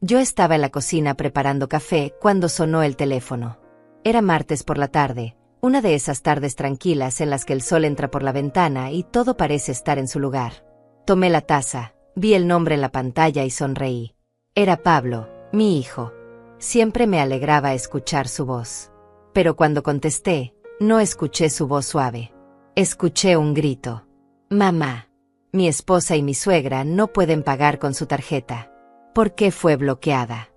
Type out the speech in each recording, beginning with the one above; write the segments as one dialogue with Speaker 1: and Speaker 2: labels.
Speaker 1: Yo estaba en la cocina preparando café cuando sonó el teléfono. Era martes por la tarde, una de esas tardes tranquilas en las que el sol entra por la ventana y todo parece estar en su lugar. Tomé la taza, vi el nombre en la pantalla y sonreí. Era Pablo, mi hijo. Siempre me alegraba escuchar su voz. Pero cuando contesté, no escuché su voz suave. Escuché un grito. Mamá. Mi esposa y mi suegra no pueden pagar con su tarjeta. ¿Por qué fue bloqueada?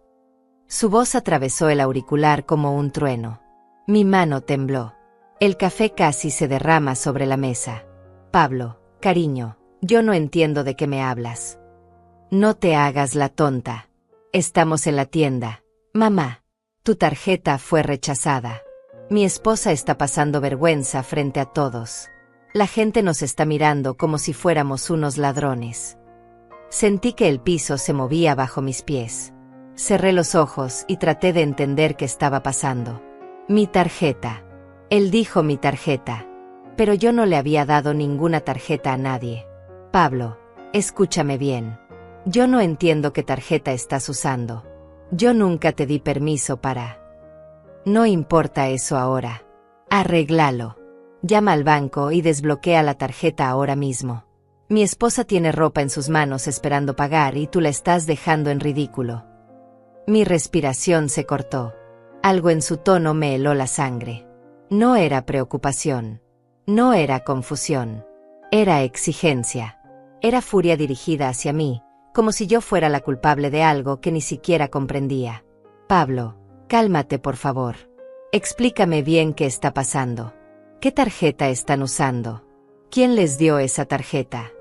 Speaker 1: Su voz atravesó el auricular como un trueno. Mi mano tembló. El café casi se derrama sobre la mesa. Pablo, cariño, yo no entiendo de qué me hablas. No te hagas la tonta. Estamos en la tienda. Mamá, tu tarjeta fue rechazada. Mi esposa está pasando vergüenza frente a todos. La gente nos está mirando como si fuéramos unos ladrones. Sentí que el piso se movía bajo mis pies. Cerré los ojos y traté de entender qué estaba pasando. Mi tarjeta. Él dijo mi tarjeta. Pero yo no le había dado ninguna tarjeta a nadie. Pablo, escúchame bien. Yo no entiendo qué tarjeta estás usando. Yo nunca te di permiso para... No importa eso ahora. Arréglalo. Llama al banco y desbloquea la tarjeta ahora mismo. Mi esposa tiene ropa en sus manos esperando pagar y tú la estás dejando en ridículo. Mi respiración se cortó. Algo en su tono me heló la sangre. No era preocupación. No era confusión. Era exigencia. Era furia dirigida hacia mí, como si yo fuera la culpable de algo que ni siquiera comprendía. Pablo, cálmate por favor. Explícame bien qué está pasando. ¿Qué tarjeta están usando? ¿Quién les dio esa tarjeta?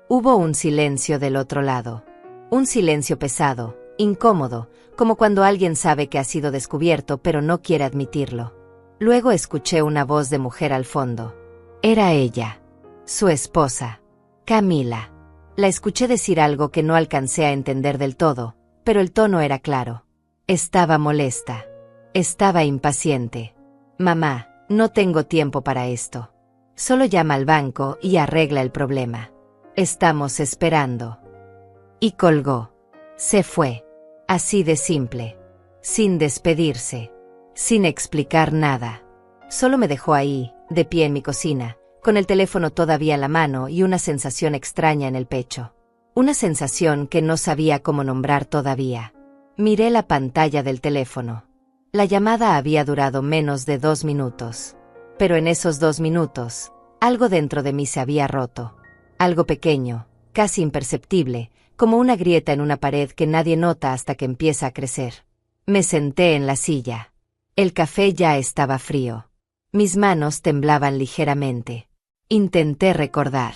Speaker 1: Hubo un silencio del otro lado. Un silencio pesado, incómodo, como cuando alguien sabe que ha sido descubierto pero no quiere admitirlo. Luego escuché una voz de mujer al fondo. Era ella. Su esposa. Camila. La escuché decir algo que no alcancé a entender del todo, pero el tono era claro. Estaba molesta. Estaba impaciente. Mamá, no tengo tiempo para esto. Solo llama al banco y arregla el problema. Estamos esperando. Y colgó. Se fue. Así de simple. Sin despedirse. Sin explicar nada. Solo me dejó ahí, de pie en mi cocina, con el teléfono todavía en la mano y una sensación extraña en el pecho. Una sensación que no sabía cómo nombrar todavía. Miré la pantalla del teléfono. La llamada había durado menos de 2 minutos. Pero en esos 2 minutos, algo dentro de mí se había roto. Algo pequeño, casi imperceptible, como una grieta en una pared que nadie nota hasta que empieza a crecer. Me senté en la silla. El café ya estaba frío. Mis manos temblaban ligeramente. Intenté recordar.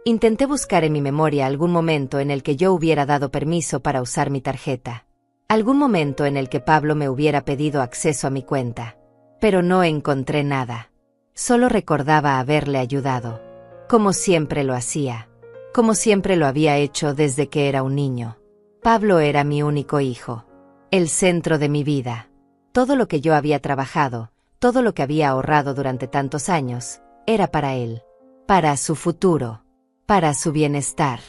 Speaker 1: Intenté buscar en mi memoria algún momento en el que yo hubiera dado permiso para usar mi tarjeta. Algún momento en el que Pablo me hubiera pedido acceso a mi cuenta. Pero no encontré nada. Solo recordaba haberle ayudado. Como siempre lo hacía. Como siempre lo había hecho desde que era un niño. Pablo era mi único hijo. El centro de mi vida. Todo lo que yo había trabajado, todo lo que había ahorrado durante tantos años, era para él. Para su futuro. Para su bienestar.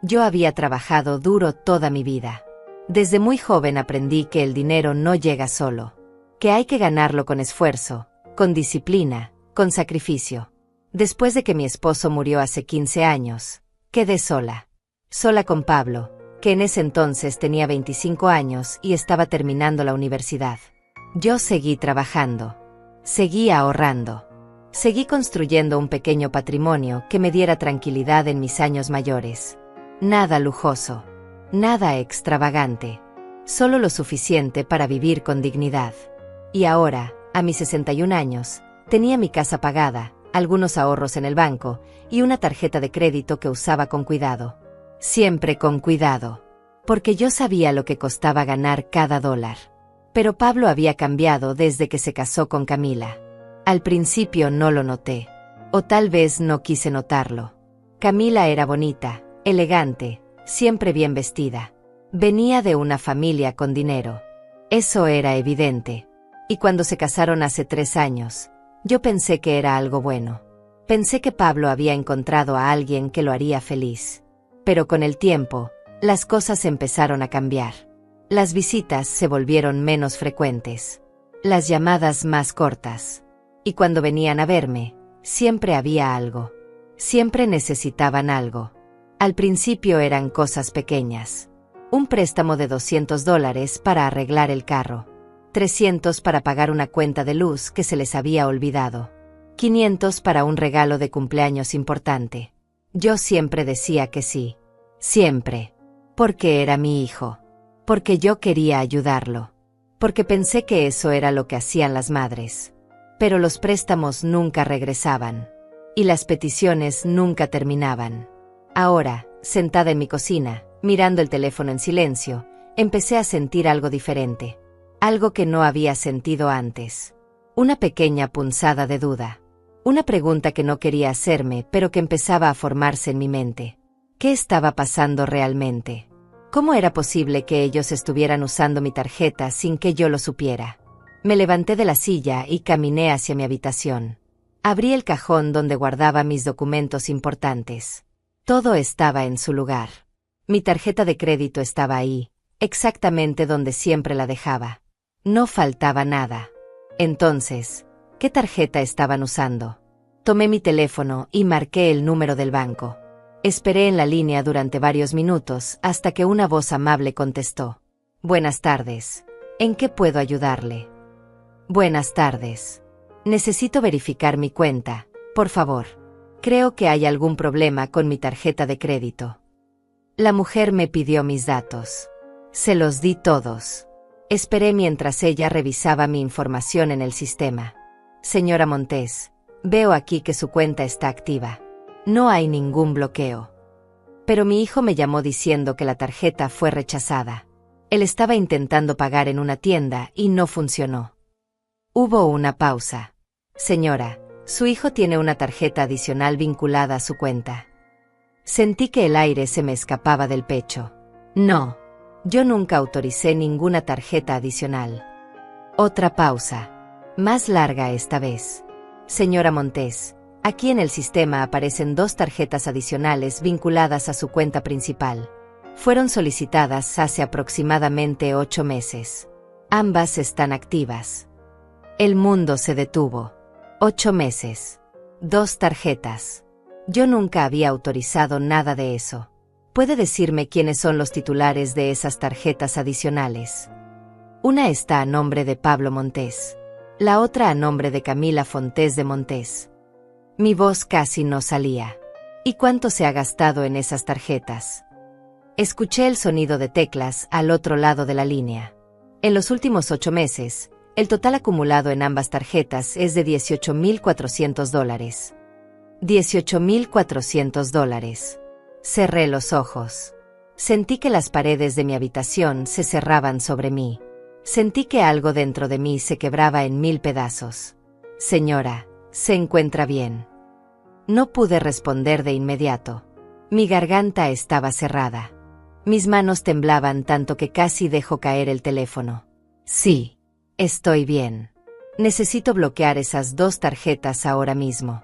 Speaker 1: Yo había trabajado duro toda mi vida. Desde muy joven aprendí que el dinero no llega solo. Que hay que ganarlo con esfuerzo, con disciplina, con sacrificio. Después de que mi esposo murió hace 15 años, quedé sola. Sola con Pablo, que en ese entonces tenía 25 años y estaba terminando la universidad. Yo seguí trabajando. Seguí ahorrando. Seguí construyendo un pequeño patrimonio que me diera tranquilidad en mis años mayores. Nada lujoso. Nada extravagante. Solo lo suficiente para vivir con dignidad. Y ahora, a mis 61 años, tenía mi casa pagada, algunos ahorros en el banco, y una tarjeta de crédito que usaba con cuidado. Siempre con cuidado. Porque yo sabía lo que costaba ganar cada dólar. Pero Pablo había cambiado desde que se casó con Camila. Al principio no lo noté. O tal vez no quise notarlo. Camila era bonita, elegante, siempre bien vestida. Venía de una familia con dinero. Eso era evidente. Y cuando se casaron hace 3 años, yo pensé que era algo bueno. Pensé que Pablo había encontrado a alguien que lo haría feliz. Pero con el tiempo, las cosas empezaron a cambiar. Las visitas se volvieron menos frecuentes, las llamadas más cortas. Y cuando venían a verme, siempre había algo. Siempre necesitaban algo. Al principio eran cosas pequeñas. Un préstamo de $200 para arreglar el carro. 300 para pagar una cuenta de luz que se les había olvidado. 500 para un regalo de cumpleaños importante. Yo siempre decía que sí. Siempre. Porque era mi hijo. Porque yo quería ayudarlo. Porque pensé que eso era lo que hacían las madres. Pero los préstamos nunca regresaban. Y las peticiones nunca terminaban. Ahora, sentada en mi cocina, mirando el teléfono en silencio, empecé a sentir algo diferente. Algo que no había sentido antes. Una pequeña punzada de duda. Una pregunta que no quería hacerme, pero que empezaba a formarse en mi mente. ¿Qué estaba pasando realmente? ¿Cómo era posible que ellos estuvieran usando mi tarjeta sin que yo lo supiera? Me levanté de la silla y caminé hacia mi habitación. Abrí el cajón donde guardaba mis documentos importantes. Todo estaba en su lugar. Mi tarjeta de crédito estaba ahí, exactamente donde siempre la dejaba. No faltaba nada. Entonces, ¿qué tarjeta estaban usando? Tomé mi teléfono y marqué el número del banco. Esperé en la línea durante varios minutos hasta que una voz amable contestó. Buenas tardes. ¿En qué puedo ayudarle? Buenas tardes. Necesito verificar mi cuenta, por favor. Creo que hay algún problema con mi tarjeta de crédito. La mujer me pidió mis datos. Se los di todos. Esperé mientras ella revisaba mi información en el sistema. Señora Montes, veo aquí que su cuenta está activa. No hay ningún bloqueo. Pero mi hijo me llamó diciendo que la tarjeta fue rechazada. Él estaba intentando pagar en una tienda y no funcionó. Hubo una pausa. Señora, su hijo tiene una tarjeta adicional vinculada a su cuenta. Sentí que el aire se me escapaba del pecho. No, yo nunca autoricé ninguna tarjeta adicional. Otra pausa. Más larga esta vez. Señora Montes, aquí en el sistema aparecen 2 tarjetas adicionales vinculadas a su cuenta principal. Fueron solicitadas hace aproximadamente 8 meses. Ambas están activas. El mundo se detuvo. 8 meses. 2 tarjetas. Yo nunca había autorizado nada de eso. ¿Puede decirme quiénes son los titulares de esas tarjetas adicionales? Una está a nombre de Pablo Montes. La otra a nombre de Camila Fontes de Montes. Mi voz casi no salía. ¿Y cuánto se ha gastado en esas tarjetas? Escuché el sonido de teclas al otro lado de la línea. En los últimos 8 meses, el total acumulado en ambas tarjetas es de $18,400. $18,400. Cerré los ojos. Sentí que las paredes de mi habitación se cerraban sobre mí. Sentí que algo dentro de mí se quebraba en 1000 pedazos. Señora, ¿se encuentra bien? No pude responder de inmediato. Mi garganta estaba cerrada. Mis manos temblaban tanto que casi dejó caer el teléfono. Sí. Estoy bien. Necesito bloquear esas 2 tarjetas ahora mismo.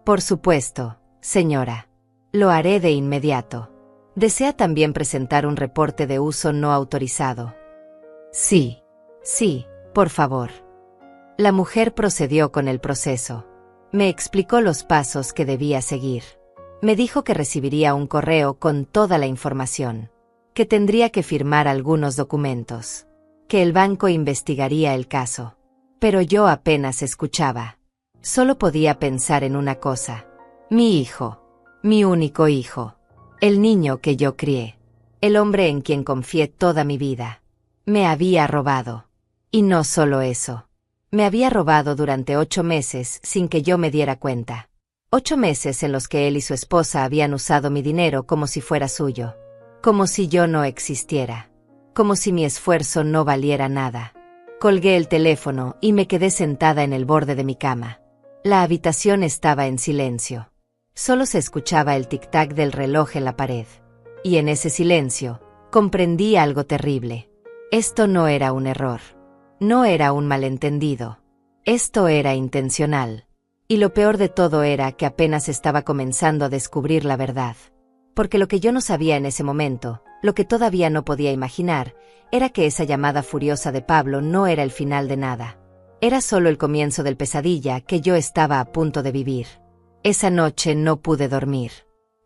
Speaker 1: Por supuesto, señora. Lo haré de inmediato. ¿Desea también presentar un reporte de uso no autorizado? Sí. Sí, por favor. La mujer procedió con el proceso. Me explicó los pasos que debía seguir. Me dijo que recibiría un correo con toda la información. Que tendría que firmar algunos documentos. Que el banco investigaría el caso. Pero yo apenas escuchaba. Solo podía pensar en una cosa. Mi hijo. Mi único hijo. El niño que yo crié. El hombre en quien confié toda mi vida. Me había robado. Y no solo eso. Me había robado durante 8 meses sin que yo me diera cuenta. 8 meses en los que él y su esposa habían usado mi dinero como si fuera suyo. Como si yo no existiera. Como si mi esfuerzo no valiera nada. Colgué el teléfono y me quedé sentada en el borde de mi cama. La habitación estaba en silencio. Solo se escuchaba el tic-tac del reloj en la pared. Y en ese silencio, comprendí algo terrible. Esto no era un error. No era un malentendido. Esto era intencional. Y lo peor de todo era que apenas estaba comenzando a descubrir la verdad. Porque lo que yo no sabía en ese momento Lo que todavía no podía imaginar era que esa llamada furiosa de Pablo no era el final de nada. Era solo el comienzo del pesadilla que yo estaba a punto de vivir. Esa noche no pude dormir.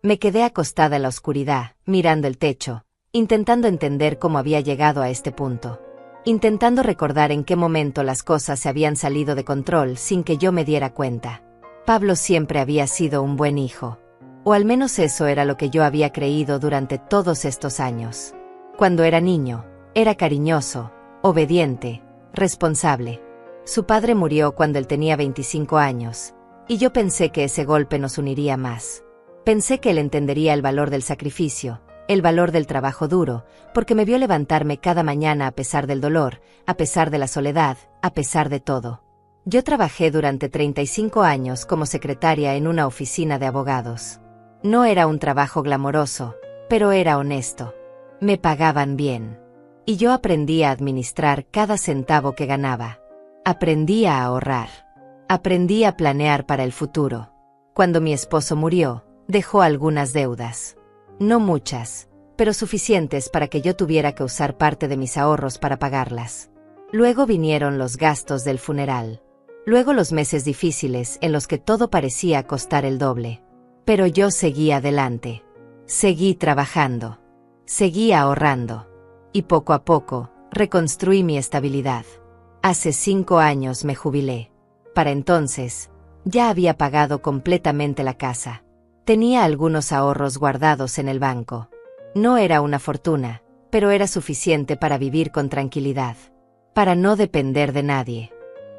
Speaker 1: Me quedé acostada en la oscuridad, mirando el techo, intentando entender cómo había llegado a este punto. Intentando recordar en qué momento las cosas se habían salido de control sin que yo me diera cuenta. Pablo siempre había sido un buen hijo. O al menos eso era lo que yo había creído durante todos estos años. Cuando era niño, era cariñoso, obediente, responsable. Su padre murió cuando él tenía 25 años, y yo pensé que ese golpe nos uniría más. Pensé que él entendería el valor del sacrificio, el valor del trabajo duro, porque me vio levantarme cada mañana a pesar del dolor, a pesar de la soledad, a pesar de todo. Yo trabajé durante 35 años como secretaria en una oficina de abogados. No era un trabajo glamoroso, pero era honesto. Me pagaban bien. Y yo aprendí a administrar cada centavo que ganaba. Aprendí a ahorrar. Aprendí a planear para el futuro. Cuando mi esposo murió, dejó algunas deudas. No muchas, pero suficientes para que yo tuviera que usar parte de mis ahorros para pagarlas. Luego vinieron los gastos del funeral. Luego los meses difíciles en los que todo parecía costar el doble. Pero yo seguí adelante. Seguí trabajando. Seguí ahorrando. Y poco a poco, reconstruí mi estabilidad. Hace 5 años me jubilé. Para entonces, ya había pagado completamente la casa. Tenía algunos ahorros guardados en el banco. No era una fortuna, pero era suficiente para vivir con tranquilidad. Para no depender de nadie.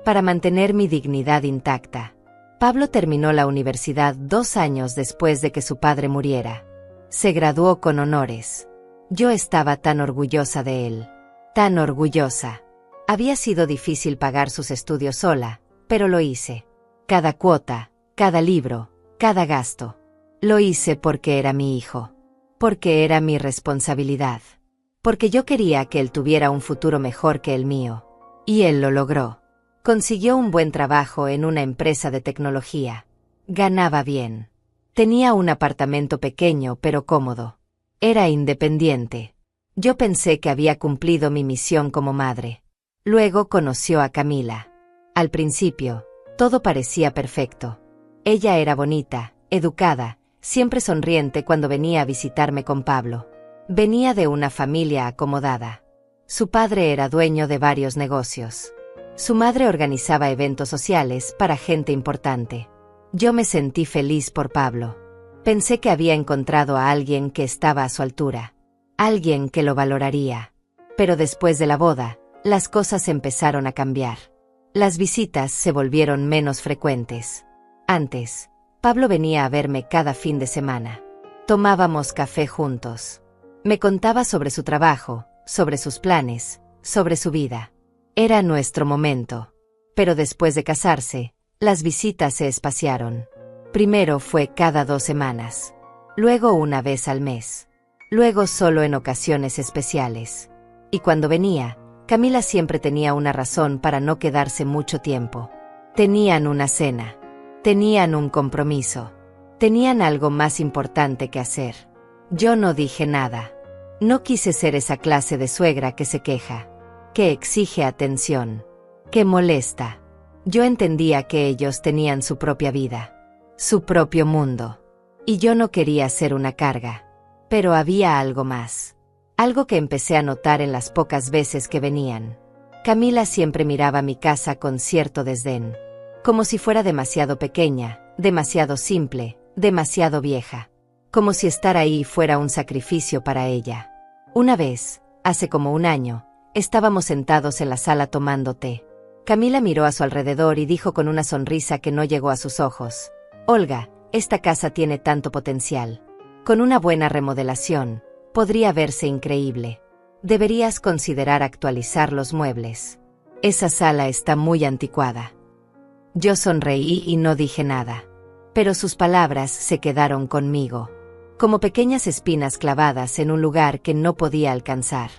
Speaker 1: Para mantener mi dignidad intacta. Pablo terminó la universidad 2 años después de que su padre muriera. Se graduó con honores. Yo estaba tan orgullosa de él. Tan orgullosa. Había sido difícil pagar sus estudios sola, pero lo hice. Cada cuota, cada libro, cada gasto. Lo hice porque era mi hijo. Porque era mi responsabilidad. Porque yo quería que él tuviera un futuro mejor que el mío. Y él lo logró. Consiguió un buen trabajo en una empresa de tecnología. Ganaba bien. Tenía un apartamento pequeño pero cómodo. Era independiente. Yo pensé que había cumplido mi misión como madre. Luego conoció a Camila. Al principio, todo parecía perfecto. Ella era bonita, educada, siempre sonriente cuando venía a visitarme con Pablo. Venía de una familia acomodada. Su padre era dueño de varios negocios. Su madre organizaba eventos sociales para gente importante. Yo me sentí feliz por Pablo. Pensé que había encontrado a alguien que estaba a su altura. Alguien que lo valoraría. Pero después de la boda, las cosas empezaron a cambiar. Las visitas se volvieron menos frecuentes. Antes, Pablo venía a verme cada fin de semana. Tomábamos café juntos. Me contaba sobre su trabajo, sobre sus planes, sobre su vida. Era nuestro momento. Pero después de casarse, las visitas se espaciaron. Primero fue cada 2 semanas. Luego una vez al mes. Luego solo en ocasiones especiales. Y cuando venía, Camila siempre tenía una razón para no quedarse mucho tiempo. Tenían una cena. Tenían un compromiso. Tenían algo más importante que hacer. Yo no dije nada. No quise ser esa clase de suegra que se queja. Que exige atención. Que molesta. Yo entendía que ellos tenían su propia vida. Su propio mundo. Y yo no quería ser una carga. Pero había algo más. Algo que empecé a notar en las pocas veces que venían. Camila siempre miraba mi casa con cierto desdén. Como si fuera demasiado pequeña, demasiado simple, demasiado vieja. Como si estar ahí fuera un sacrificio para ella. Una vez, hace como 1 año, estábamos sentados en la sala tomando té. Camila miró a su alrededor y dijo con una sonrisa que no llegó a sus ojos: «Olga, esta casa tiene tanto potencial. Con una buena remodelación, podría verse increíble. Deberías considerar actualizar los muebles. Esa sala está muy anticuada». Yo sonreí y no dije nada. Pero sus palabras se quedaron conmigo. Como pequeñas espinas clavadas en un lugar que no podía alcanzar.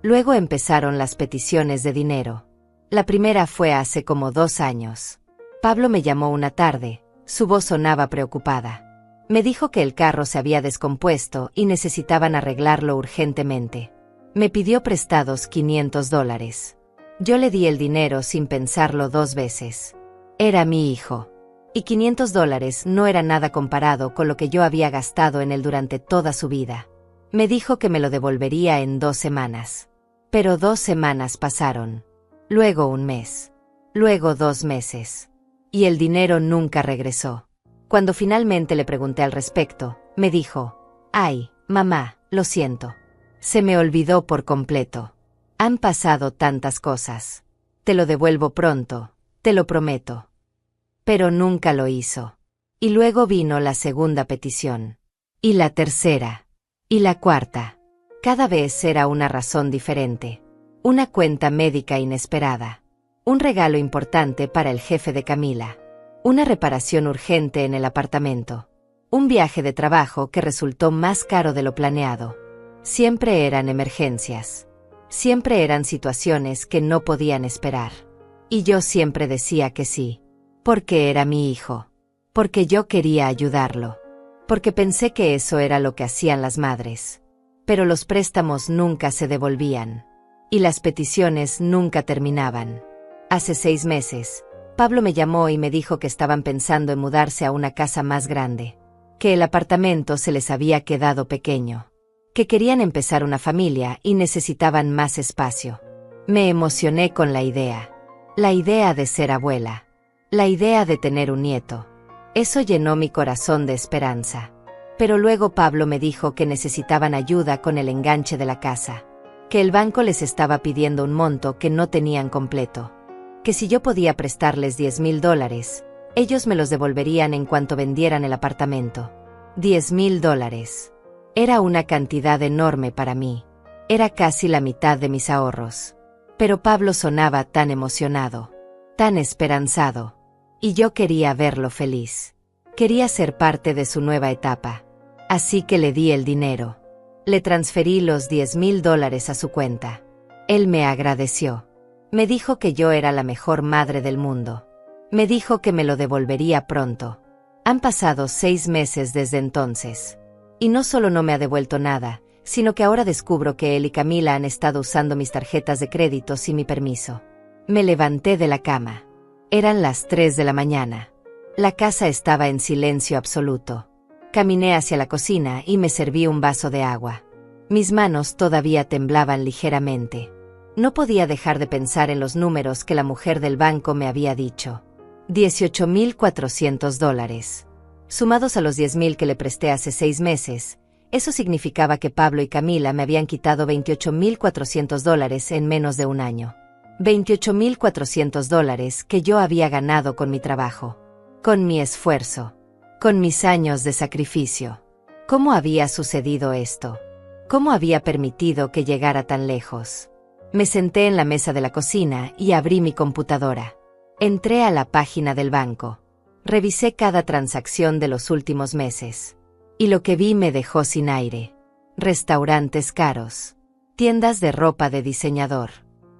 Speaker 1: Luego empezaron las peticiones de dinero. La primera fue hace como 2 años. Pablo me llamó una tarde, su voz sonaba preocupada. Me dijo que el carro se había descompuesto y necesitaban arreglarlo urgentemente. Me pidió prestados $500. Yo le di el dinero sin pensarlo 2 veces. Era mi hijo. Y $500 no era nada comparado con lo que yo había gastado en él durante toda su vida. Me dijo que me lo devolvería en 2 semanas. Pero 2 semanas pasaron. Luego 1 mes. Luego 2 meses. Y el dinero nunca regresó. Cuando finalmente le pregunté al respecto, me dijo: «Ay, mamá, lo siento. Se me olvidó por completo. Han pasado tantas cosas. Te lo devuelvo pronto, te lo prometo». Pero nunca lo hizo. Y luego vino la segunda petición. Y la tercera. Y la cuarta. Cada vez era una razón diferente. Una cuenta médica inesperada. Un regalo importante para el jefe de Camila. Una reparación urgente en el apartamento. Un viaje de trabajo que resultó más caro de lo planeado. Siempre eran emergencias. Siempre eran situaciones que no podían esperar. Y yo siempre decía que sí. Porque era mi hijo. Porque yo quería ayudarlo. Porque pensé que eso era lo que hacían las madres. Pero los préstamos nunca se devolvían. Y las peticiones nunca terminaban. Hace 6 meses, Pablo me llamó y me dijo que estaban pensando en mudarse a una casa más grande. Que el apartamento se les había quedado pequeño. Que querían empezar una familia y necesitaban más espacio. Me emocioné con la idea. La idea de ser abuela. La idea de tener un nieto. Eso llenó mi corazón de esperanza. Pero luego Pablo me dijo que necesitaban ayuda con el enganche de la casa. Que el banco les estaba pidiendo un monto que no tenían completo. Que si yo podía prestarles $10,000, ellos me los devolverían en cuanto vendieran el apartamento. $10,000. Era una cantidad enorme para mí. Era casi la mitad de mis ahorros. Pero Pablo sonaba tan emocionado. Tan esperanzado. Y yo quería verlo feliz. Quería ser parte de su nueva etapa. Así que le di el dinero. Le transferí los $10,000 a su cuenta. Él me agradeció. Me dijo que yo era la mejor madre del mundo. Me dijo que me lo devolvería pronto. Han pasado 6 meses desde entonces. Y no solo no me ha devuelto nada, sino que ahora descubro que él y Camila han estado usando mis tarjetas de crédito sin mi permiso. Me levanté de la cama. Eran las 3 de la mañana. La casa estaba en silencio absoluto. Caminé hacia la cocina y me serví un vaso de agua. Mis manos todavía temblaban ligeramente. No podía dejar de pensar en los números que la mujer del banco me había dicho. $18,400. Sumados a los 10,000 que le presté hace 6 meses, eso significaba que Pablo y Camila me habían quitado $28,400 en menos de 1 año. $28,400 que yo había ganado con mi trabajo. Con mi esfuerzo. Con mis años de sacrificio. ¿Cómo había sucedido esto? ¿Cómo había permitido que llegara tan lejos? Me senté en la mesa de la cocina y abrí mi computadora. Entré a la página del banco. Revisé cada transacción de los últimos meses. Y lo que vi me dejó sin aire. Restaurantes caros. Tiendas de ropa de diseñador.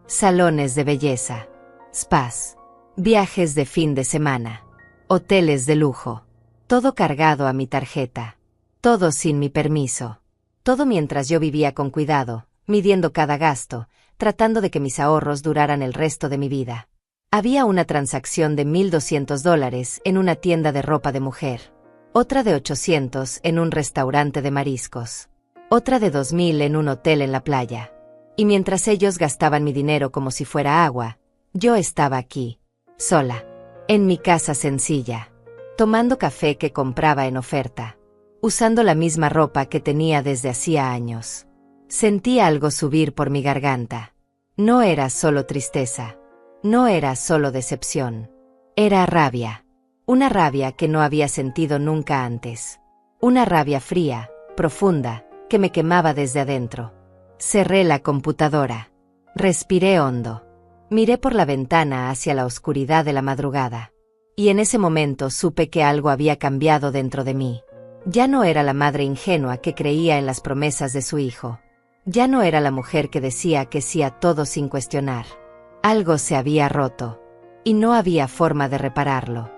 Speaker 1: Salones de belleza. Spas. Viajes de fin de semana. Hoteles de lujo. Todo cargado a mi tarjeta. Todo sin mi permiso. Todo mientras yo vivía con cuidado, midiendo cada gasto, tratando de que mis ahorros duraran el resto de mi vida. Había una transacción de $1,200 en una tienda de ropa de mujer. Otra de $800 en un restaurante de mariscos. Otra de $2,000 en un hotel en la playa. Y mientras ellos gastaban mi dinero como si fuera agua, yo estaba aquí, sola, en mi casa sencilla, tomando café que compraba en oferta, usando la misma ropa que tenía desde hacía años. Sentí algo subir por mi garganta. No era solo tristeza. No era solo decepción. Era rabia. Una rabia que no había sentido nunca antes. Una rabia fría, profunda, que me quemaba desde adentro. Cerré la computadora. Respiré hondo. Miré por la ventana hacia la oscuridad de la madrugada. Y en ese momento supe que algo había cambiado dentro de mí. Ya no era la madre ingenua que creía en las promesas de su hijo. Ya no era la mujer que decía que sí a todo sin cuestionar. Algo se había roto. Y no había forma de repararlo.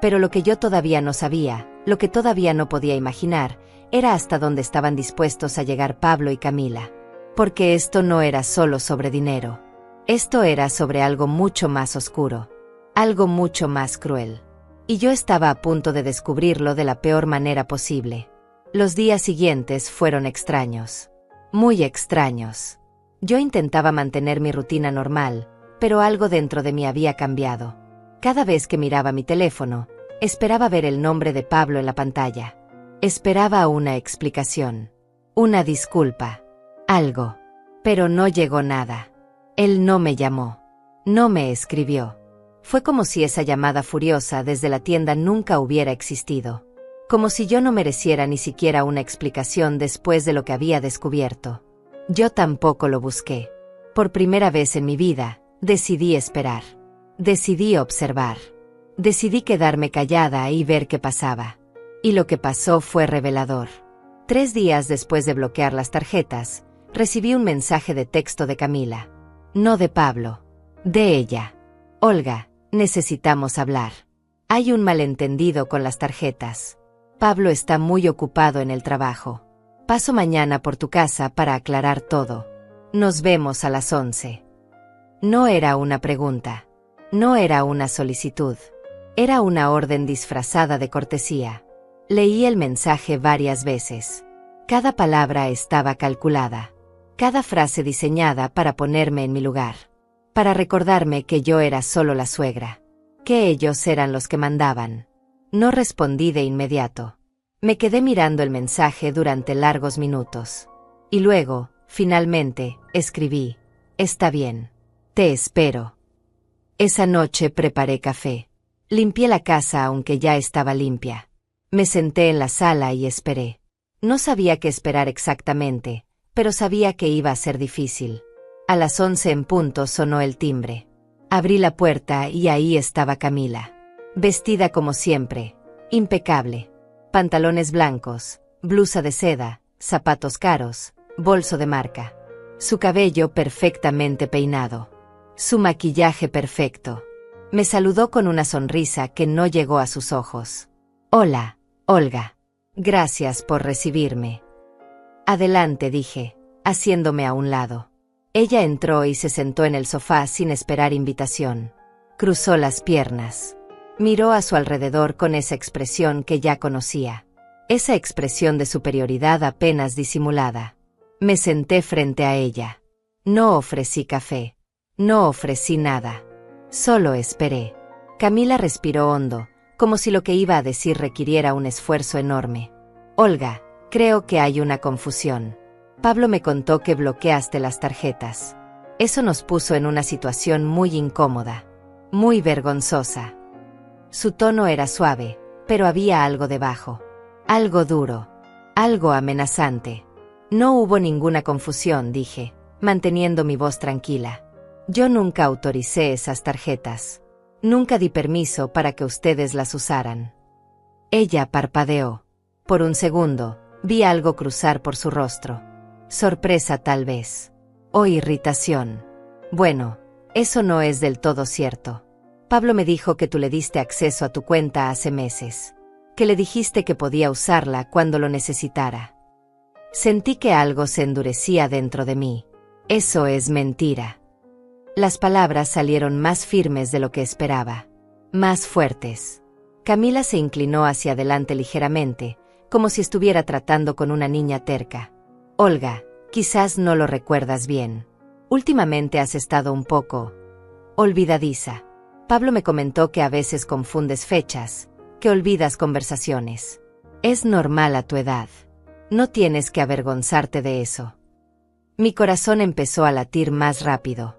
Speaker 1: Pero lo que yo todavía no sabía, Lo que todavía no podía imaginar era hasta dónde estaban dispuestos a llegar Pablo y Camila. Porque esto no era solo sobre dinero. Esto era sobre algo mucho más oscuro. Algo mucho más cruel. Y yo estaba a punto de descubrirlo de la peor manera posible. Los días siguientes fueron extraños. Muy extraños. Yo intentaba mantener mi rutina normal, pero algo dentro de mí había cambiado. Cada vez que miraba mi teléfono, esperaba ver el nombre de Pablo en la pantalla. Esperaba una explicación. Una disculpa. Algo. Pero no llegó nada. Él no me llamó. No me escribió. Fue como si esa llamada furiosa desde la tienda nunca hubiera existido. Como si yo no mereciera ni siquiera una explicación después de lo que había descubierto. Yo tampoco lo busqué. Por primera vez en mi vida, decidí esperar. Decidí observar. Decidí quedarme callada y ver qué pasaba. Y lo que pasó fue revelador. 3 días después de bloquear las tarjetas, recibí un mensaje de texto de Camila. No de Pablo. De ella. Olga, necesitamos hablar. Hay un malentendido con las tarjetas. Pablo está muy ocupado en el trabajo. Paso mañana por tu casa para aclarar todo. Nos vemos a las 11. No era una pregunta. No era una solicitud. Era una orden disfrazada de cortesía. Leí el mensaje varias veces. Cada palabra estaba calculada. Cada frase diseñada para ponerme en mi lugar. Para recordarme que yo era solo la suegra. Que ellos eran los que mandaban. No respondí de inmediato. Me quedé mirando el mensaje durante largos minutos. Y luego, finalmente, escribí. Está bien. Te espero. Esa noche preparé café. Limpié la casa aunque ya estaba limpia. Me senté en la sala y esperé. No sabía qué esperar exactamente, pero sabía que iba a ser difícil. A las 11 en punto sonó el timbre. Abrí la puerta y ahí estaba Camila. Vestida como siempre. Impecable. Pantalones blancos, blusa de seda, zapatos caros, bolso de marca. Su cabello perfectamente peinado. Su maquillaje perfecto. Me saludó con una sonrisa que no llegó a sus ojos. Hola, Olga. Gracias por recibirme. Adelante, dije, haciéndome a un lado. Ella entró y se sentó en el sofá sin esperar invitación. Cruzó las piernas. Miró a su alrededor con esa expresión que ya conocía. Esa expresión de superioridad apenas disimulada. Me senté frente a ella. No ofrecí café. No ofrecí nada. Solo esperé. Camila respiró hondo, como si lo que iba a decir requiriera un esfuerzo enorme. Olga, creo que hay una confusión. Pablo me contó que bloqueaste las tarjetas. Eso nos puso en una situación muy incómoda. Muy vergonzosa. Su tono era suave, pero había algo debajo. Algo duro. Algo amenazante. No hubo ninguna confusión, dije, manteniendo mi voz tranquila. Yo nunca autoricé esas tarjetas. Nunca di permiso para que ustedes las usaran. Ella parpadeó. Por un segundo, vi algo cruzar por su rostro. Sorpresa tal vez. O irritación. Bueno, eso no es del todo cierto. Pablo me dijo que tú le diste acceso a tu cuenta hace meses. Que le dijiste que podía usarla cuando lo necesitara. Sentí que algo se endurecía dentro de mí. Eso es mentira. Las palabras salieron más firmes de lo que esperaba. Más fuertes. Camila se inclinó hacia adelante ligeramente, como si estuviera tratando con una niña terca. Olga, quizás no lo recuerdas bien. Últimamente has estado un poco olvidadiza. Pablo me comentó que a veces confundes fechas, que olvidas conversaciones. Es normal a tu edad. No tienes que avergonzarte de eso. Mi corazón empezó a latir más rápido.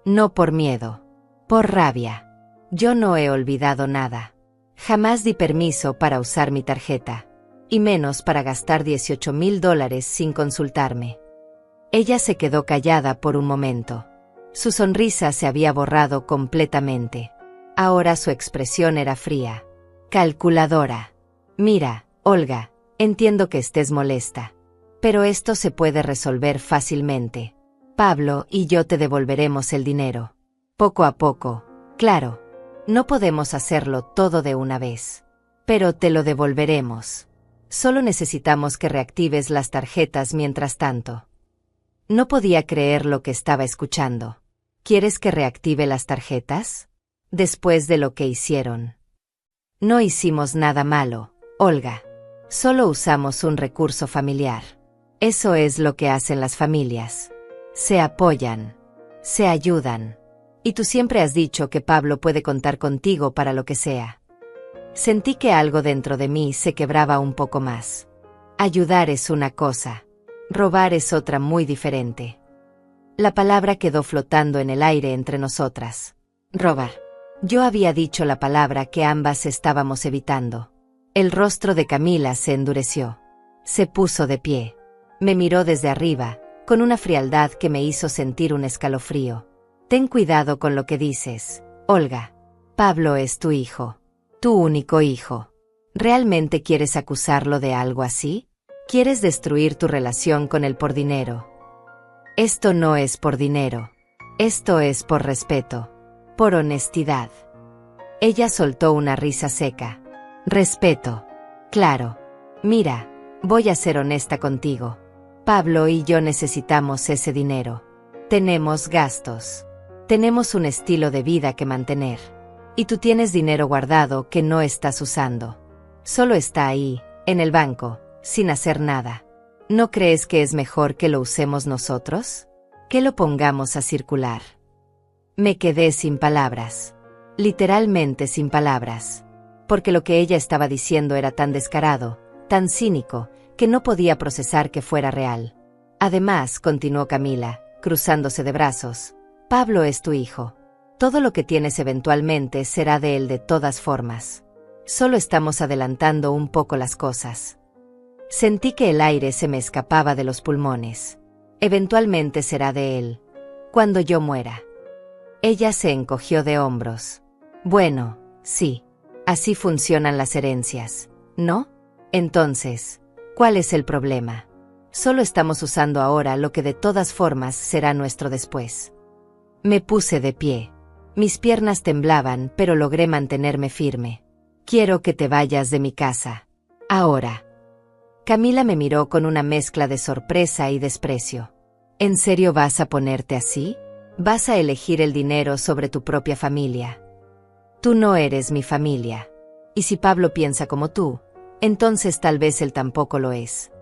Speaker 1: No por miedo. Por rabia. Yo no he olvidado nada. Jamás di permiso para usar mi tarjeta. Y menos para gastar $18,000 sin consultarme. Ella se quedó callada por un momento. Su sonrisa se había borrado completamente. Ahora su expresión era fría. Calculadora. Mira, Olga, entiendo que estés molesta. Pero esto se puede resolver fácilmente. Pablo y yo te devolveremos el dinero. Poco a poco, claro. No podemos hacerlo todo de una vez. Pero te lo devolveremos. Solo necesitamos que reactives las tarjetas mientras tanto. No podía creer lo que estaba escuchando. ¿Quieres que reactive las tarjetas? Después de lo que hicieron. No hicimos nada malo, Olga. Solo usamos un recurso familiar. Eso es lo que hacen las familias. Se apoyan. Se ayudan. Y tú siempre has dicho que Pablo puede contar contigo para lo que sea. Sentí que algo dentro de mí se quebraba un poco más. Ayudar es una cosa. Robar es otra muy diferente. La palabra quedó flotando en el aire entre nosotras. Robar. Yo había dicho la palabra que ambas estábamos evitando. El rostro de Camila se endureció. Se puso de pie. Me miró desde arriba, con una frialdad que me hizo sentir un escalofrío. Ten cuidado con lo que dices, Olga. Pablo es tu hijo. Tu único hijo. ¿Realmente quieres acusarlo de algo así? ¿Quieres destruir tu relación con él por dinero? Esto no es por dinero. Esto es por respeto. Por honestidad. Ella soltó una risa seca. Respeto. Claro. Mira, voy a ser honesta contigo. Pablo y yo necesitamos ese dinero. Tenemos gastos. Tenemos un estilo de vida que mantener. Y tú tienes dinero guardado que no estás usando. Solo está ahí, en el banco, sin hacer nada. ¿No crees que es mejor que lo usemos nosotros? Que lo pongamos a circular. Me quedé sin palabras. Literalmente sin palabras. Porque lo que ella estaba diciendo era tan descarado, tan cínico, que no podía procesar que fuera real. Además, continuó Camila, cruzándose de brazos, Pablo es tu hijo. Todo lo que tienes eventualmente será de él de todas formas. Solo estamos adelantando un poco las cosas. Sentí que el aire se me escapaba de los pulmones. Eventualmente será de él. Cuando yo muera. Ella se encogió de hombros. Bueno, sí. Así funcionan las herencias, ¿no? Entonces, ¿cuál es el problema? Solo estamos usando ahora lo que de todas formas será nuestro después. Me puse de pie. Mis piernas temblaban, pero logré mantenerme firme. Quiero que te vayas de mi casa. Ahora. Camila me miró con una mezcla de sorpresa y desprecio. ¿En serio vas a ponerte así? ¿Vas a elegir el dinero sobre tu propia familia? Tú no eres mi familia. Y si Pablo piensa como tú, entonces tal vez él tampoco lo es.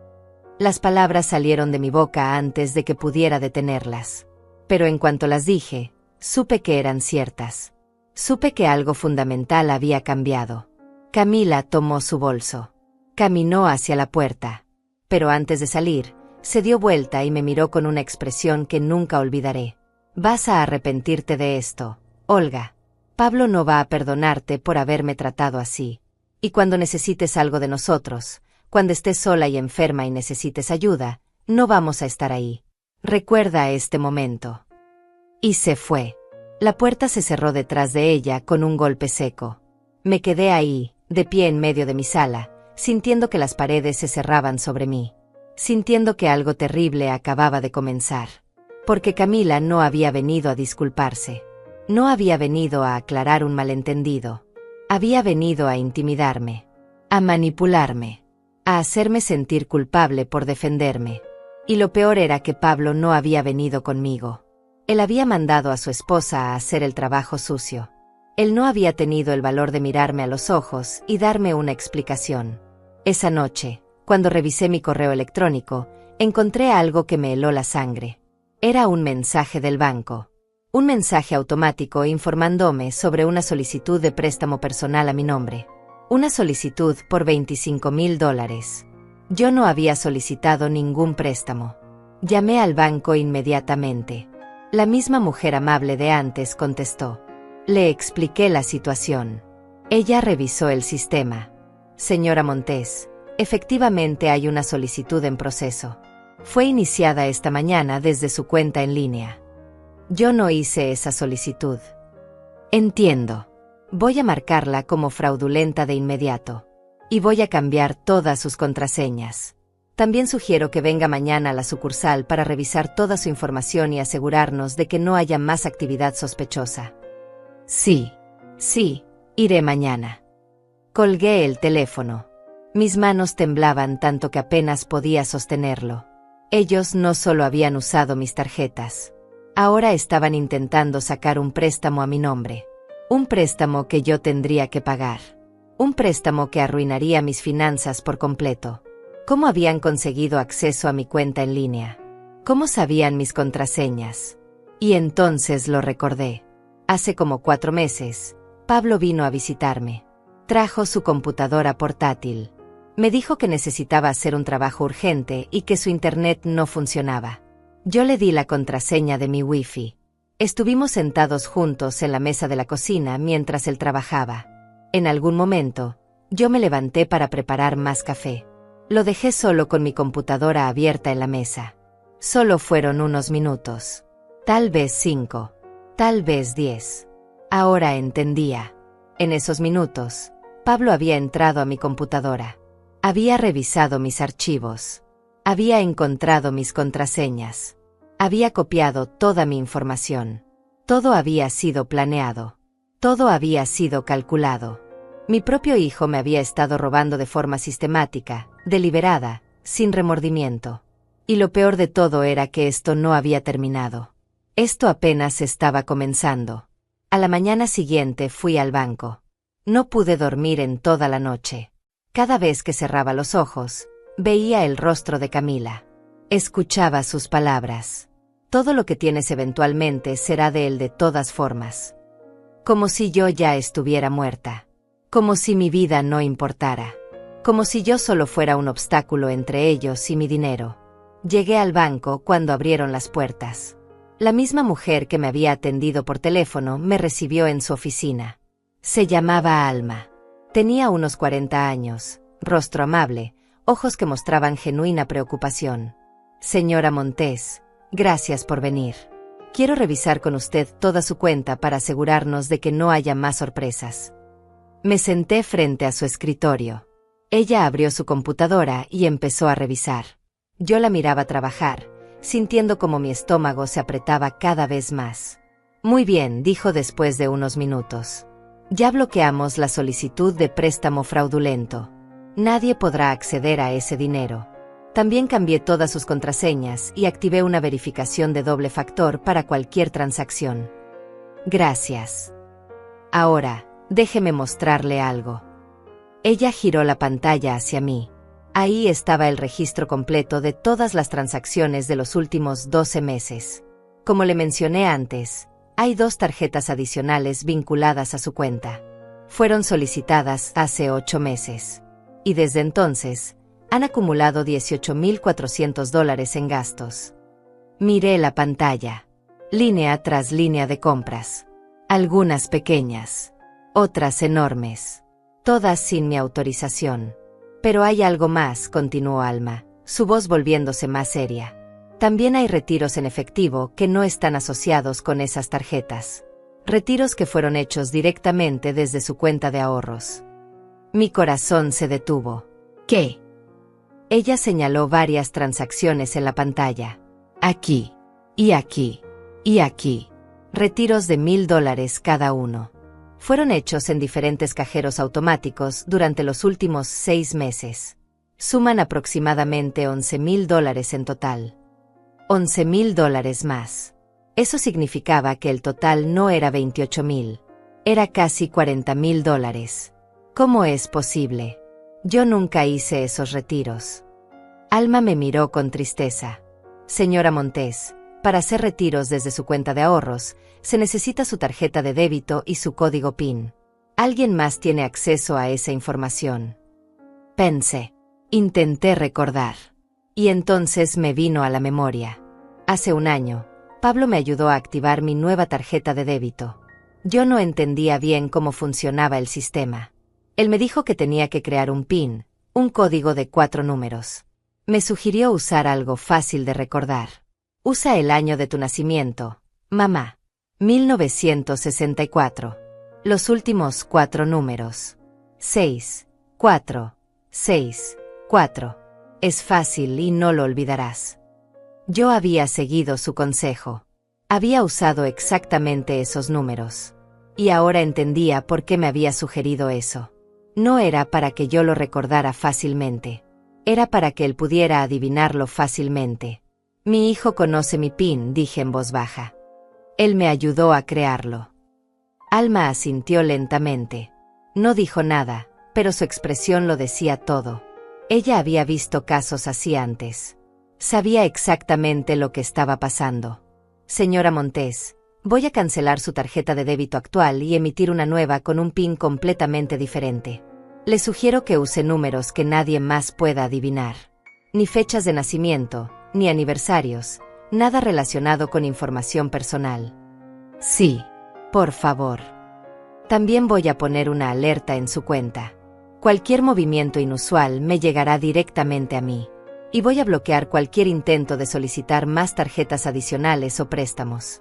Speaker 1: Las palabras salieron de mi boca antes de que pudiera detenerlas. Pero en cuanto las dije, supe que eran ciertas. Supe que algo fundamental había cambiado. Camila tomó su bolso. Caminó hacia la puerta. Pero antes de salir, se dio vuelta y me miró con una expresión que nunca olvidaré. Vas a arrepentirte de esto, Olga. Pablo no va a perdonarte por haberme tratado así. Y cuando necesites algo de nosotros, cuando estés sola y enferma y necesites ayuda, no vamos a estar ahí. Recuerda este momento. Y se fue. La puerta se cerró detrás de ella con un golpe seco. Me quedé ahí, de pie en medio de mi sala, sintiendo que las paredes se cerraban sobre mí. Sintiendo que algo terrible acababa de comenzar. Porque Camila no había venido a disculparse. No había venido a aclarar un malentendido. Había venido a intimidarme. A manipularme. A hacerme sentir culpable por defenderme. Y lo peor era que Pablo no había venido conmigo. Él había mandado a su esposa a hacer el trabajo sucio. Él no había tenido el valor de mirarme a los ojos y darme una explicación. Esa noche, cuando revisé mi correo electrónico, encontré algo que me heló la sangre. Era un mensaje del banco. Un mensaje automático informándome sobre una solicitud de préstamo personal a mi nombre. Una solicitud por $25,000. Yo no había solicitado ningún préstamo. Llamé al banco inmediatamente. La misma mujer amable de antes contestó. Le expliqué la situación. Ella revisó el sistema. Señora Montes, efectivamente hay una solicitud en proceso. Fue iniciada esta mañana desde su cuenta en línea. Yo no hice esa solicitud. Entiendo. Voy a marcarla como fraudulenta de inmediato. Y voy a cambiar todas sus contraseñas. También sugiero que venga mañana a la sucursal para revisar toda su información y asegurarnos de que no haya más actividad sospechosa. Sí, iré mañana. Colgué el teléfono. Mis manos temblaban tanto que apenas podía sostenerlo. Ellos no solo habían usado mis tarjetas. Ahora estaban intentando sacar un préstamo a mi nombre. Un préstamo que yo tendría que pagar. Un préstamo que arruinaría mis finanzas por completo. ¿Cómo habían conseguido acceso a mi cuenta en línea? ¿Cómo sabían mis contraseñas? Y entonces lo recordé. Hace como 4 meses, Pablo vino a visitarme. Trajo su computadora portátil. Me dijo que necesitaba hacer un trabajo urgente y que su internet no funcionaba. Yo le di la contraseña de mi Wi-Fi. Estuvimos sentados juntos en la mesa de la cocina mientras él trabajaba. En algún momento, yo me levanté para preparar más café. Lo dejé solo con mi computadora abierta en la mesa. Solo fueron unos minutos. Tal vez 5. Tal vez 10. Ahora entendía. En esos minutos, Pablo había entrado a mi computadora. Había revisado mis archivos. Había encontrado mis contraseñas. Había copiado toda mi información. Todo había sido planeado. Todo había sido calculado. Mi propio hijo me había estado robando de forma sistemática, deliberada, sin remordimiento. Y lo peor de todo era que esto no había terminado. Esto apenas estaba comenzando. A la mañana siguiente fui al banco. No pude dormir en toda la noche. Cada vez que cerraba los ojos, veía el rostro de Camila. Escuchaba sus palabras. Todo lo que tienes eventualmente será de él de todas formas. Como si yo ya estuviera muerta. Como si mi vida no importara. Como si yo solo fuera un obstáculo entre ellos y mi dinero. Llegué al banco cuando abrieron las puertas. La misma mujer que me había atendido por teléfono me recibió en su oficina. Se llamaba Alma. Tenía unos 40 años, rostro amable, ojos que mostraban genuina preocupación. Señora Montes, gracias por venir. Quiero revisar con usted toda su cuenta para asegurarnos de que no haya más sorpresas. Me senté frente a su escritorio. Ella abrió su computadora y empezó a revisar. Yo la miraba trabajar, sintiendo como mi estómago se apretaba cada vez más. Muy bien, dijo después de unos minutos. Ya bloqueamos la solicitud de préstamo fraudulento. Nadie podrá acceder a ese dinero. También cambié todas sus contraseñas y activé una verificación de doble factor para cualquier transacción. Gracias. Ahora, déjeme mostrarle algo. Ella giró la pantalla hacia mí. Ahí estaba el registro completo de todas las transacciones de los últimos 12 meses. Como le mencioné antes, hay 2 tarjetas adicionales vinculadas a su cuenta. Fueron solicitadas hace 8 meses. Y desde entonces, han acumulado $18,400 en gastos. Miré la pantalla. Línea tras línea de compras. Algunas pequeñas. Otras enormes. Todas sin mi autorización. Pero hay algo más, continuó Alma, su voz volviéndose más seria. También hay retiros en efectivo que no están asociados con esas tarjetas. Retiros que fueron hechos directamente desde su cuenta de ahorros. Mi corazón se detuvo. ¿Qué? Ella señaló varias transacciones en la pantalla. Aquí. Y aquí. Y aquí. Retiros de $1,000 cada uno. Fueron hechos en diferentes cajeros automáticos durante los últimos 6 meses. Suman aproximadamente $11,000 en total. $11,000 más. Eso significaba que el total no era 28,000. Era casi $40,000. ¿Cómo es posible? Yo nunca hice esos retiros. Alma me miró con tristeza. Señora Montes, para hacer retiros desde su cuenta de ahorros, se necesita su tarjeta de débito y su código PIN. Alguien más tiene acceso a esa información. Pensé. Intenté recordar. Y entonces me vino a la memoria. Hace un año, Pablo me ayudó a activar mi nueva tarjeta de débito. Yo no entendía bien cómo funcionaba el sistema. Él me dijo que tenía que crear un PIN, un código de 4 números. Me sugirió usar algo fácil de recordar. Usa el año de tu nacimiento, mamá. 1964. Los últimos 4 números. 6, 4, 6, 4. Es fácil y no lo olvidarás. Yo había seguido su consejo. Había usado exactamente esos números. Y ahora entendía por qué me había sugerido eso. No era para que yo lo recordara fácilmente. Era para que él pudiera adivinarlo fácilmente. Mi hijo conoce mi PIN, dije en voz baja. Él me ayudó a crearlo. Alma asintió lentamente. No dijo nada, pero su expresión lo decía todo. Ella había visto casos así antes. Sabía exactamente lo que estaba pasando. Señora Montes, voy a cancelar su tarjeta de débito actual y emitir una nueva con un PIN completamente diferente. Le sugiero que use números que nadie más pueda adivinar. Ni fechas de nacimiento, ni aniversarios, nada relacionado con información personal. Sí, por favor. También voy a poner una alerta en su cuenta. Cualquier movimiento inusual me llegará directamente a mí. Y voy a bloquear cualquier intento de solicitar más tarjetas adicionales o préstamos.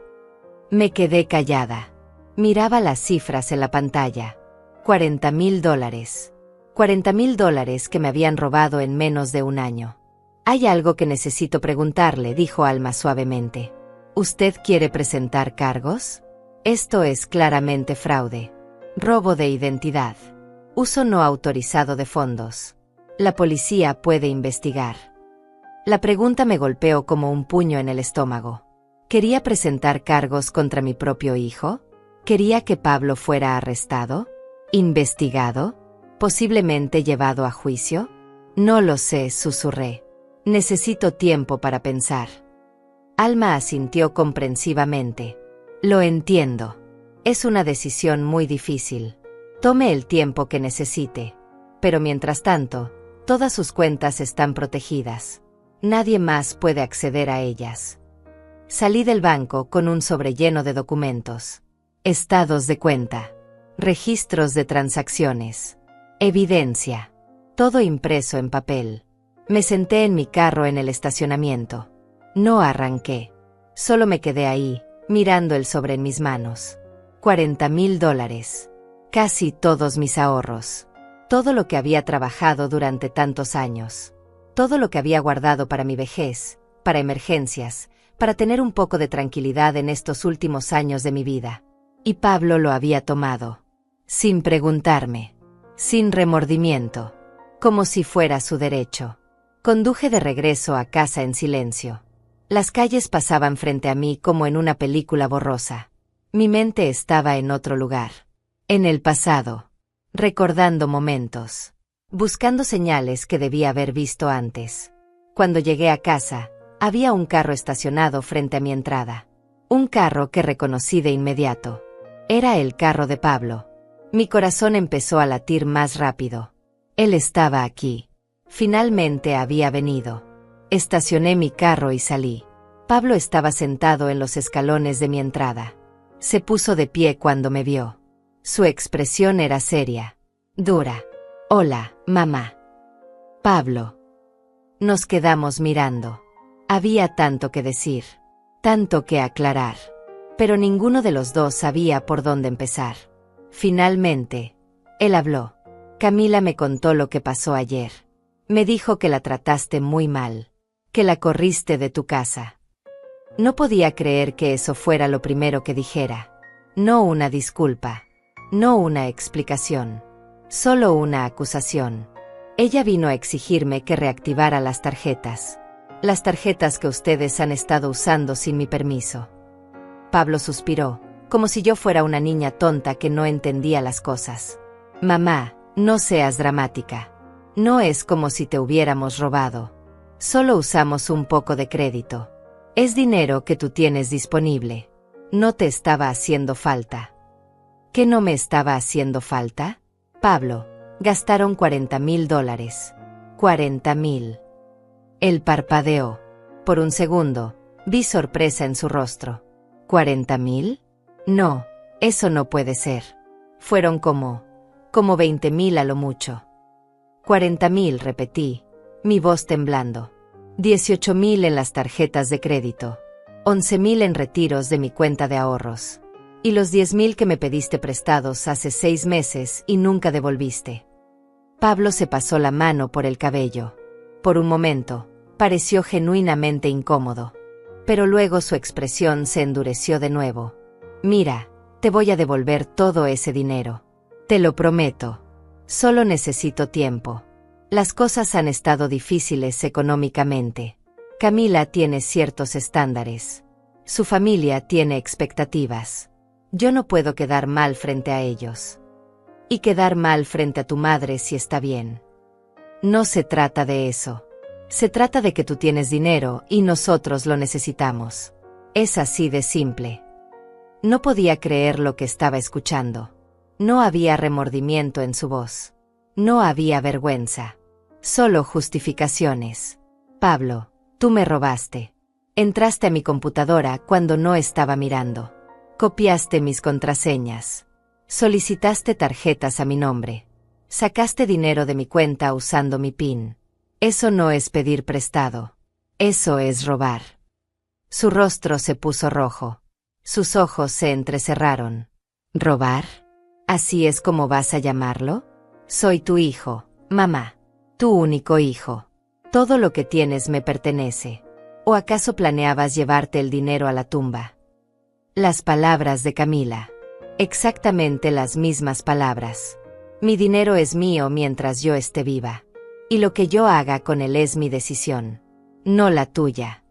Speaker 1: Me quedé callada. Miraba las cifras en la pantalla. $40,000. $40,000 que me habían robado en menos de un año. Hay algo que necesito preguntarle, dijo Alma suavemente. ¿Usted quiere presentar cargos? Esto es claramente fraude. Robo de identidad. Uso no autorizado de fondos. La policía puede investigar. La pregunta me golpeó como un puño en el estómago. ¿Quería presentar cargos contra mi propio hijo? ¿Quería que Pablo fuera arrestado? ¿Investigado? ¿Posiblemente llevado a juicio? No lo sé, susurré. Necesito tiempo para pensar. Alma asintió comprensivamente. Lo entiendo. Es una decisión muy difícil. Tome el tiempo que necesite. Pero mientras tanto, todas sus cuentas están protegidas. Nadie más puede acceder a ellas. Salí del banco con un sobre lleno de documentos. Estados de cuenta. Registros de transacciones. Evidencia. Todo impreso en papel. Me senté en mi carro en el estacionamiento. No arranqué. Solo me quedé ahí, mirando el sobre en mis manos. $40,000. Casi todos mis ahorros. Todo lo que había trabajado durante tantos años. Todo lo que había guardado para mi vejez, para emergencias, para tener un poco de tranquilidad en estos últimos años de mi vida. Y Pablo lo había tomado. Sin preguntarme. Sin remordimiento. Como si fuera su derecho. Conduje de regreso a casa en silencio. Las calles pasaban frente a mí como en una película borrosa. Mi mente estaba en otro lugar. En el pasado. Recordando momentos. Buscando señales que debía haber visto antes. Cuando llegué a casa, había un carro estacionado frente a mi entrada. Un carro que reconocí de inmediato. Era el carro de Pablo. Mi corazón empezó a latir más rápido. Él estaba aquí. Finalmente había venido. Estacioné mi carro y salí. Pablo estaba sentado en los escalones de mi entrada. Se puso de pie cuando me vio. Su expresión era seria. Dura. Hola, mamá. Pablo. Nos quedamos mirando. Había tanto que decir. Tanto que aclarar. Pero ninguno de los dos sabía por dónde empezar. Finalmente, él habló. Camila me contó lo que pasó ayer. Me dijo que la trataste muy mal. Que la corriste de tu casa. No podía creer que eso fuera lo primero que dijera. No una disculpa. No una explicación. Solo una acusación. Ella vino a exigirme que reactivara las tarjetas. Las tarjetas que ustedes han estado usando sin mi permiso. Pablo suspiró, como si yo fuera una niña tonta que no entendía las cosas. Mamá, no seas dramática. No es como si te hubiéramos robado. Solo usamos un poco de crédito. Es dinero que tú tienes disponible. No te estaba haciendo falta. ¿Qué no me estaba haciendo falta? Pablo, gastaron $40,000. 40,000. Él parpadeó. Por un segundo, vi sorpresa en su rostro. ¿40,000? No, eso no puede ser. Fueron como 20,000 a lo mucho. 40,000, repetí, mi voz temblando. 18,000 en las tarjetas de crédito. 11,000 en retiros de mi cuenta de ahorros. Y los 10,000 que me pediste prestados hace 6 meses y nunca devolviste. Pablo se pasó la mano por el cabello. Por un momento, pareció genuinamente incómodo. Pero luego su expresión se endureció de nuevo. Mira, te voy a devolver todo ese dinero. Te lo prometo. Solo necesito tiempo. Las cosas han estado difíciles económicamente. Camila tiene ciertos estándares. Su familia tiene expectativas. Yo no puedo quedar mal frente a ellos. Y quedar mal frente a tu madre si está bien. No se trata de eso. Se trata de que tú tienes dinero y nosotros lo necesitamos. Es así de simple. No podía creer lo que estaba escuchando. No había remordimiento en su voz. No había vergüenza. Solo justificaciones. Pablo, tú me robaste. Entraste a mi computadora cuando no estaba mirando. Copiaste mis contraseñas. Solicitaste tarjetas a mi nombre. Sacaste dinero de mi cuenta usando mi PIN. Eso no es pedir prestado. Eso es robar. Su rostro se puso rojo. Sus ojos se entrecerraron. ¿Robar? ¿Así es como vas a llamarlo? Soy tu hijo, mamá. Tu único hijo. Todo lo que tienes me pertenece. ¿O acaso planeabas llevarte el dinero a la tumba? Las palabras de Camila. Exactamente las mismas palabras. Mi dinero es mío mientras yo esté viva. Y lo que yo haga con él es mi decisión. No la tuya.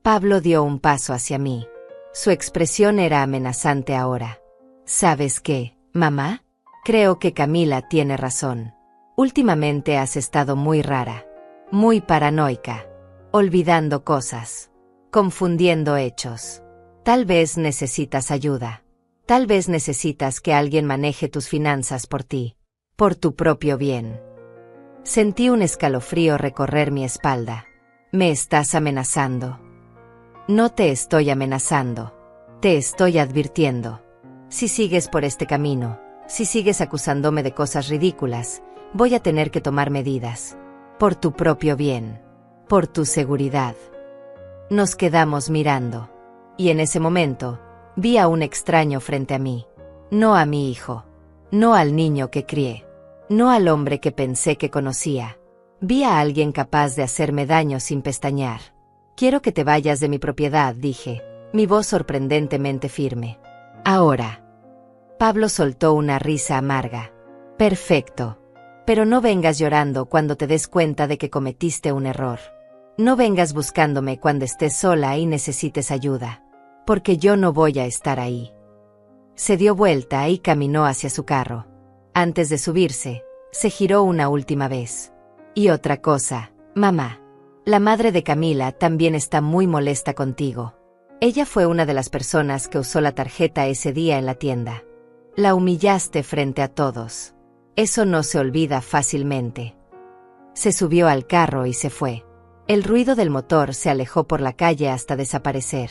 Speaker 1: Pablo dio un paso hacia mí. Su expresión era amenazante ahora. ¿Sabes qué, mamá? Creo que Camila tiene razón. Últimamente has estado muy rara. Muy paranoica. Olvidando cosas. Confundiendo hechos. Tal vez necesitas ayuda. Tal vez necesitas que alguien maneje tus finanzas por ti. Por tu propio bien. Sentí un escalofrío recorrer mi espalda. ¿Me estás amenazando? No te estoy amenazando. Te estoy advirtiendo. Si sigues por este camino, si sigues acusándome de cosas ridículas, voy a tener que tomar medidas. Por tu propio bien. Por tu seguridad. Nos quedamos mirando. Y en ese momento, vi a un extraño frente a mí. No a mi hijo. No al niño que crié. No al hombre que pensé que conocía. Vi a alguien capaz de hacerme daño sin pestañear. Quiero que te vayas de mi propiedad, dije, mi voz sorprendentemente firme. Ahora. Pablo soltó una risa amarga. Perfecto. Pero no vengas llorando cuando te des cuenta de que cometiste un error. No vengas buscándome cuando estés sola y necesites ayuda. Porque yo no voy a estar ahí. Se dio vuelta y caminó hacia su carro. Antes de subirse, se giró una última vez. Y otra cosa, mamá. La madre de Camila también está muy molesta contigo. Ella fue una de las personas que usó la tarjeta ese día en la tienda. La humillaste frente a todos. Eso no se olvida fácilmente. Se subió al carro y se fue. El ruido del motor se alejó por la calle hasta desaparecer.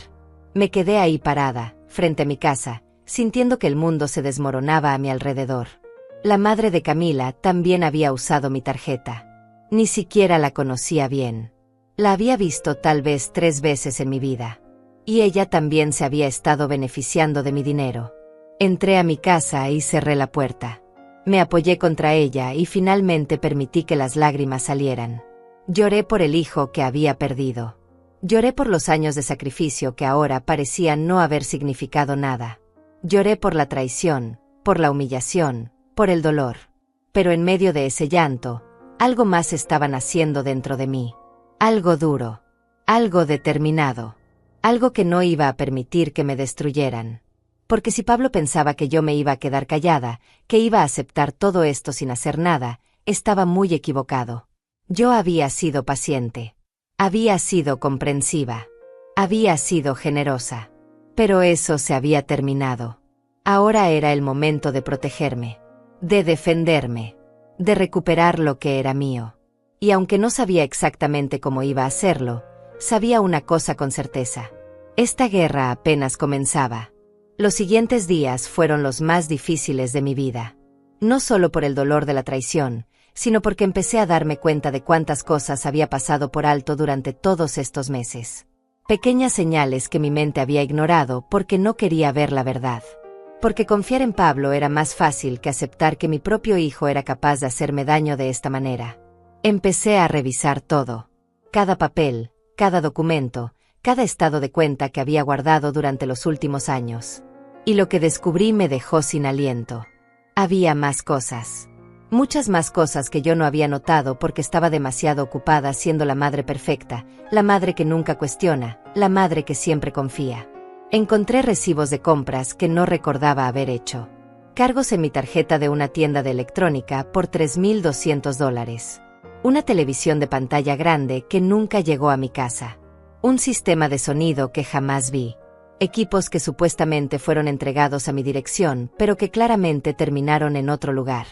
Speaker 1: Me quedé ahí parada, frente a mi casa, sintiendo que el mundo se desmoronaba a mi alrededor. La madre de Camila también había usado mi tarjeta. Ni siquiera la conocía bien. La había visto tal vez 3 veces en mi vida. Y ella también se había estado beneficiando de mi dinero. Entré a mi casa y cerré la puerta. Me apoyé contra ella y finalmente permití que las lágrimas salieran. Lloré por el hijo que había perdido. Lloré por los años de sacrificio que ahora parecían no haber significado nada. Lloré por la traición, por la humillación, por el dolor. Pero en medio de ese llanto, algo más estaba naciendo dentro de mí. Algo duro. Algo determinado. Algo que no iba a permitir que me destruyeran. Porque si Pablo pensaba que yo me iba a quedar callada, que iba a aceptar todo esto sin hacer nada, estaba muy equivocado. Yo había sido paciente. Había sido comprensiva. Había sido generosa. Pero eso se había terminado. Ahora era el momento de protegerme. De defenderme. De recuperar lo que era mío. Y aunque no sabía exactamente cómo iba a hacerlo, sabía una cosa con certeza. Esta guerra apenas comenzaba. Los siguientes días fueron los más difíciles de mi vida. No solo por el dolor de la traición, sino porque empecé a darme cuenta de cuántas cosas había pasado por alto durante todos estos meses. Pequeñas señales que mi mente había ignorado porque no quería ver la verdad. Porque confiar en Pablo era más fácil que aceptar que mi propio hijo era capaz de hacerme daño de esta manera. Empecé a revisar todo. Cada papel, cada documento, cada estado de cuenta que había guardado durante los últimos años. Y lo que descubrí me dejó sin aliento. Había más cosas. Muchas más cosas que yo no había notado porque estaba demasiado ocupada siendo la madre perfecta, la madre que nunca cuestiona, la madre que siempre confía. Encontré recibos de compras que no recordaba haber hecho. Cargos en mi tarjeta de una tienda de electrónica por $3,200. Una televisión de pantalla grande que nunca llegó a mi casa. Un sistema de sonido que jamás vi. Equipos que supuestamente fueron entregados a mi dirección, pero que claramente terminaron en otro lugar.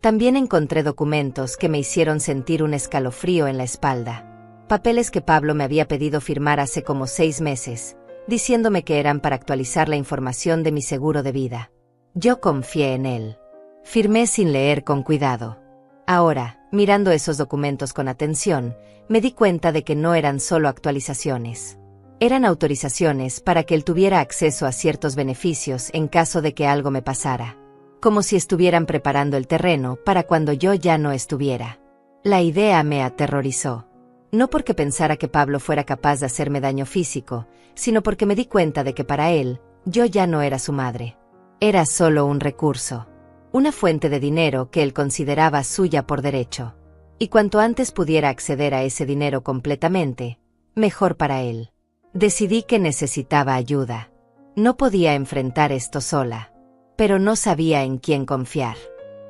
Speaker 1: También encontré documentos que me hicieron sentir un escalofrío en la espalda. Papeles que Pablo me había pedido firmar hace como 6 meses, diciéndome que eran para actualizar la información de mi seguro de vida. Yo confié en él. Firmé sin leer con cuidado. Ahora, mirando esos documentos con atención, me di cuenta de que no eran solo actualizaciones. Eran autorizaciones para que él tuviera acceso a ciertos beneficios en caso de que algo me pasara. Como si estuvieran preparando el terreno para cuando yo ya no estuviera. La idea me aterrorizó. No porque pensara que Pablo fuera capaz de hacerme daño físico, sino porque me di cuenta de que para él, yo ya no era su madre. Era solo un recurso. Una fuente de dinero que él consideraba suya por derecho. Y cuanto antes pudiera acceder a ese dinero completamente, mejor para él. Decidí que necesitaba ayuda. No podía enfrentar esto sola. Pero no sabía en quién confiar.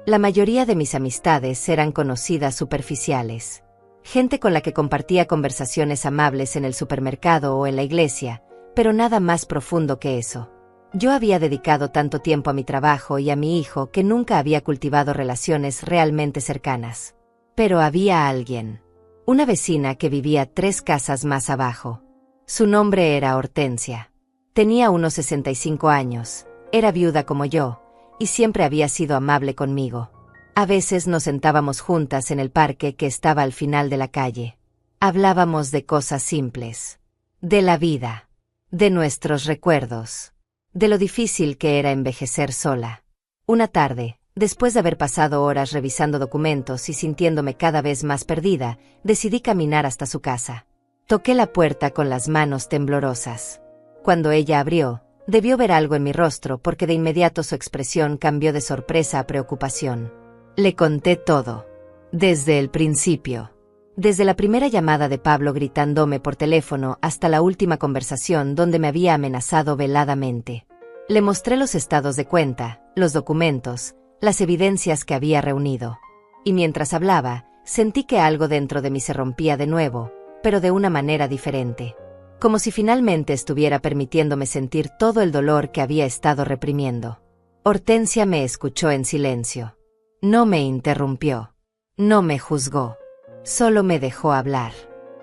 Speaker 1: La mayoría de mis amistades eran conocidas superficiales. Gente con la que compartía conversaciones amables en el supermercado o en la iglesia, pero nada más profundo que eso. Yo había dedicado tanto tiempo a mi trabajo y a mi hijo que nunca había cultivado relaciones realmente cercanas. Pero había alguien. Una vecina que vivía 3 casas más abajo. Su nombre era Hortensia. Tenía unos 65 años. Era viuda como yo, y siempre había sido amable conmigo. A veces nos sentábamos juntas en el parque que estaba al final de la calle. Hablábamos de cosas simples. De la vida. De nuestros recuerdos. De lo difícil que era envejecer sola. Una tarde, después de haber pasado horas revisando documentos y sintiéndome cada vez más perdida, decidí caminar hasta su casa. Toqué la puerta con las manos temblorosas. Cuando ella abrió, debió ver algo en mi rostro porque de inmediato su expresión cambió de sorpresa a preocupación. Le conté todo. Desde el principio. Desde la primera llamada de Pablo gritándome por teléfono hasta la última conversación donde me había amenazado veladamente. Le mostré los estados de cuenta, los documentos, las evidencias que había reunido. Y mientras hablaba, sentí que algo dentro de mí se rompía de nuevo, pero de una manera diferente. Como si finalmente estuviera permitiéndome sentir todo el dolor que había estado reprimiendo. Hortensia me escuchó en silencio. No me interrumpió. No me juzgó. Solo me dejó hablar.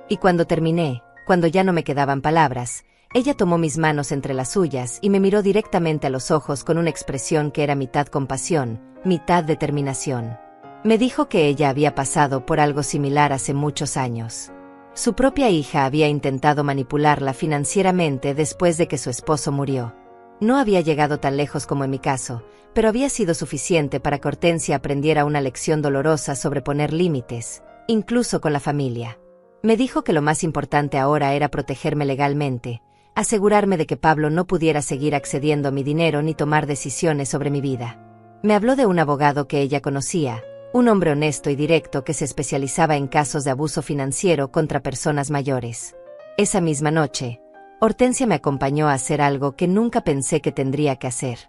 Speaker 1: Y cuando terminé, cuando ya no me quedaban palabras, ella tomó mis manos entre las suyas y me miró directamente a los ojos con una expresión que era mitad compasión, mitad determinación. Me dijo que ella había pasado por algo similar hace muchos años. Su propia hija había intentado manipularla financieramente después de que su esposo murió. No había llegado tan lejos como en mi caso, pero había sido suficiente para que Hortensia aprendiera una lección dolorosa sobre poner límites, incluso con la familia. Me dijo que lo más importante ahora era protegerme legalmente, asegurarme de que Pablo no pudiera seguir accediendo a mi dinero ni tomar decisiones sobre mi vida. Me habló de un abogado que ella conocía, un hombre honesto y directo que se especializaba en casos de abuso financiero contra personas mayores. Esa misma noche, Hortensia me acompañó a hacer algo que nunca pensé que tendría que hacer.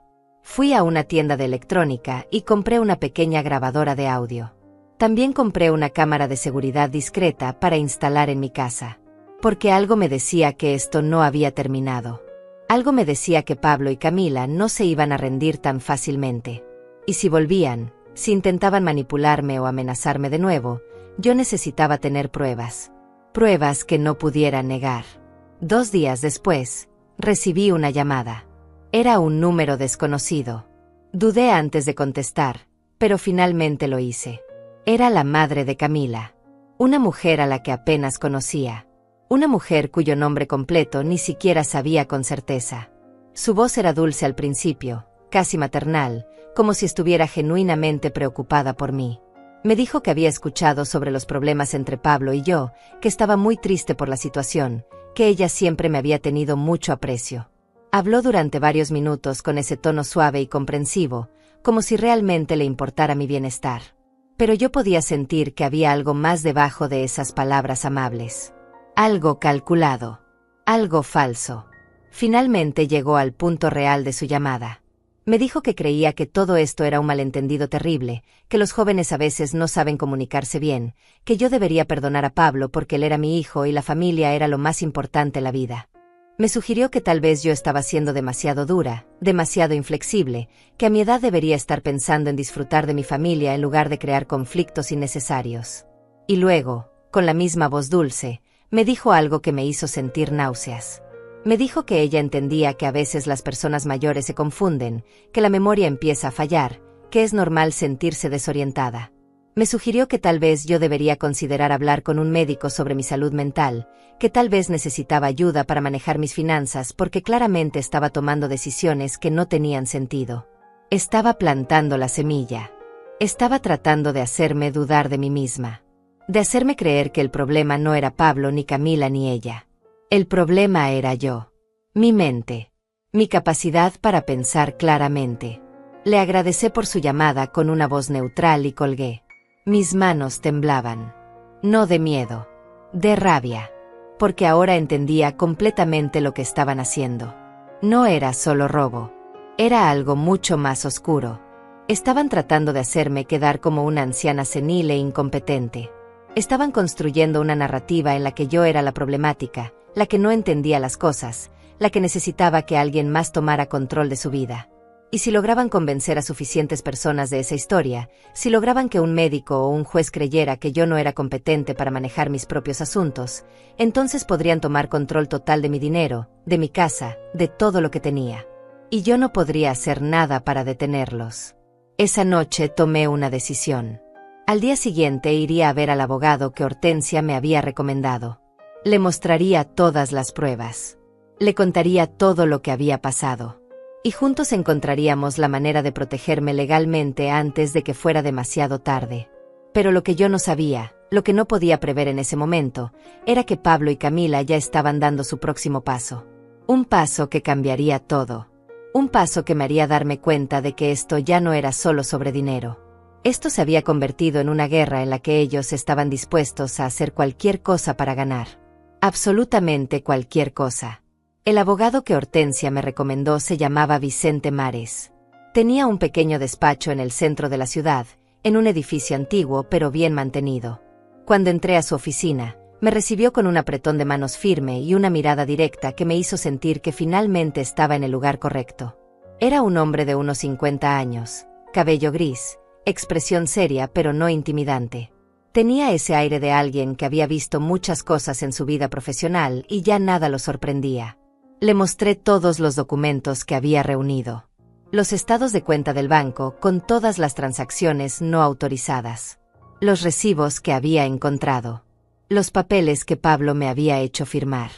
Speaker 1: Fui a una tienda de electrónica y compré una pequeña grabadora de audio. También compré una cámara de seguridad discreta para instalar en mi casa. Porque algo me decía que esto no había terminado. Algo me decía que Pablo y Camila no se iban a rendir tan fácilmente. Y si volvían, si intentaban manipularme o amenazarme de nuevo, yo necesitaba tener pruebas. Pruebas que no pudiera negar. 2 días después, recibí una llamada. Era un número desconocido. Dudé antes de contestar, pero finalmente lo hice. Era la madre de Camila. Una mujer a la que apenas conocía. Una mujer cuyo nombre completo ni siquiera sabía con certeza. Su voz era dulce al principio, casi maternal, como si estuviera genuinamente preocupada por mí. Me dijo que había escuchado sobre los problemas entre Pablo y yo, que estaba muy triste por la situación, que ella siempre me había tenido mucho aprecio. Habló durante varios minutos con ese tono suave y comprensivo, como si realmente le importara mi bienestar. Pero yo podía sentir que había algo más debajo de esas palabras amables. Algo calculado. Algo falso. Finalmente llegó al punto real de su llamada. Me dijo que creía que todo esto era un malentendido terrible, que los jóvenes a veces no saben comunicarse bien, que yo debería perdonar a Pablo porque él era mi hijo y la familia era lo más importante en la vida. Me sugirió que tal vez yo estaba siendo demasiado dura, demasiado inflexible, que a mi edad debería estar pensando en disfrutar de mi familia en lugar de crear conflictos innecesarios. Y luego, con la misma voz dulce, me dijo algo que me hizo sentir náuseas. Me dijo que ella entendía que a veces las personas mayores se confunden, que la memoria empieza a fallar, que es normal sentirse desorientada. Me sugirió que tal vez yo debería considerar hablar con un médico sobre mi salud mental, que tal vez necesitaba ayuda para manejar mis finanzas porque claramente estaba tomando decisiones que no tenían sentido. Estaba plantando la semilla. Estaba tratando de hacerme dudar de mí misma. De hacerme creer que el problema no era Pablo ni Camila ni ella. El problema era yo. Mi mente. Mi capacidad para pensar claramente. Le agradecí por su llamada con una voz neutral y colgué. Mis manos temblaban. No de miedo. De rabia. Porque ahora entendía completamente lo que estaban haciendo. No era solo robo. Era algo mucho más oscuro. Estaban tratando de hacerme quedar como una anciana senil e incompetente. Estaban construyendo una narrativa en la que yo era la problemática, la que no entendía las cosas, la que necesitaba que alguien más tomara control de su vida. Y si lograban convencer a suficientes personas de esa historia, si lograban que un médico o un juez creyera que yo no era competente para manejar mis propios asuntos, entonces podrían tomar control total de mi dinero, de mi casa, de todo lo que tenía. Y yo no podría hacer nada para detenerlos. Esa noche tomé una decisión. Al día siguiente iría a ver al abogado que Hortensia me había recomendado. Le mostraría todas las pruebas. Le contaría todo lo que había pasado. Y juntos encontraríamos la manera de protegerme legalmente antes de que fuera demasiado tarde. Pero lo que yo no sabía, lo que no podía prever en ese momento, era que Pablo y Camila ya estaban dando su próximo paso. Un paso que cambiaría todo. Un paso que me haría darme cuenta de que esto ya no era solo sobre dinero. Esto se había convertido en una guerra en la que ellos estaban dispuestos a hacer cualquier cosa para ganar. Absolutamente cualquier cosa. El abogado que Hortensia me recomendó se llamaba Vicente Mares. Tenía un pequeño despacho en el centro de la ciudad, en un edificio antiguo pero bien mantenido. Cuando entré a su oficina, me recibió con un apretón de manos firme y una mirada directa que me hizo sentir que finalmente estaba en el lugar correcto. Era un hombre de unos 50 años, cabello gris, expresión seria pero no intimidante. Tenía ese aire de alguien que había visto muchas cosas en su vida profesional y ya nada lo sorprendía. Le mostré todos los documentos que había reunido. Los estados de cuenta del banco con todas las transacciones no autorizadas. Los recibos que había encontrado. Los papeles que Pablo me había hecho firmar.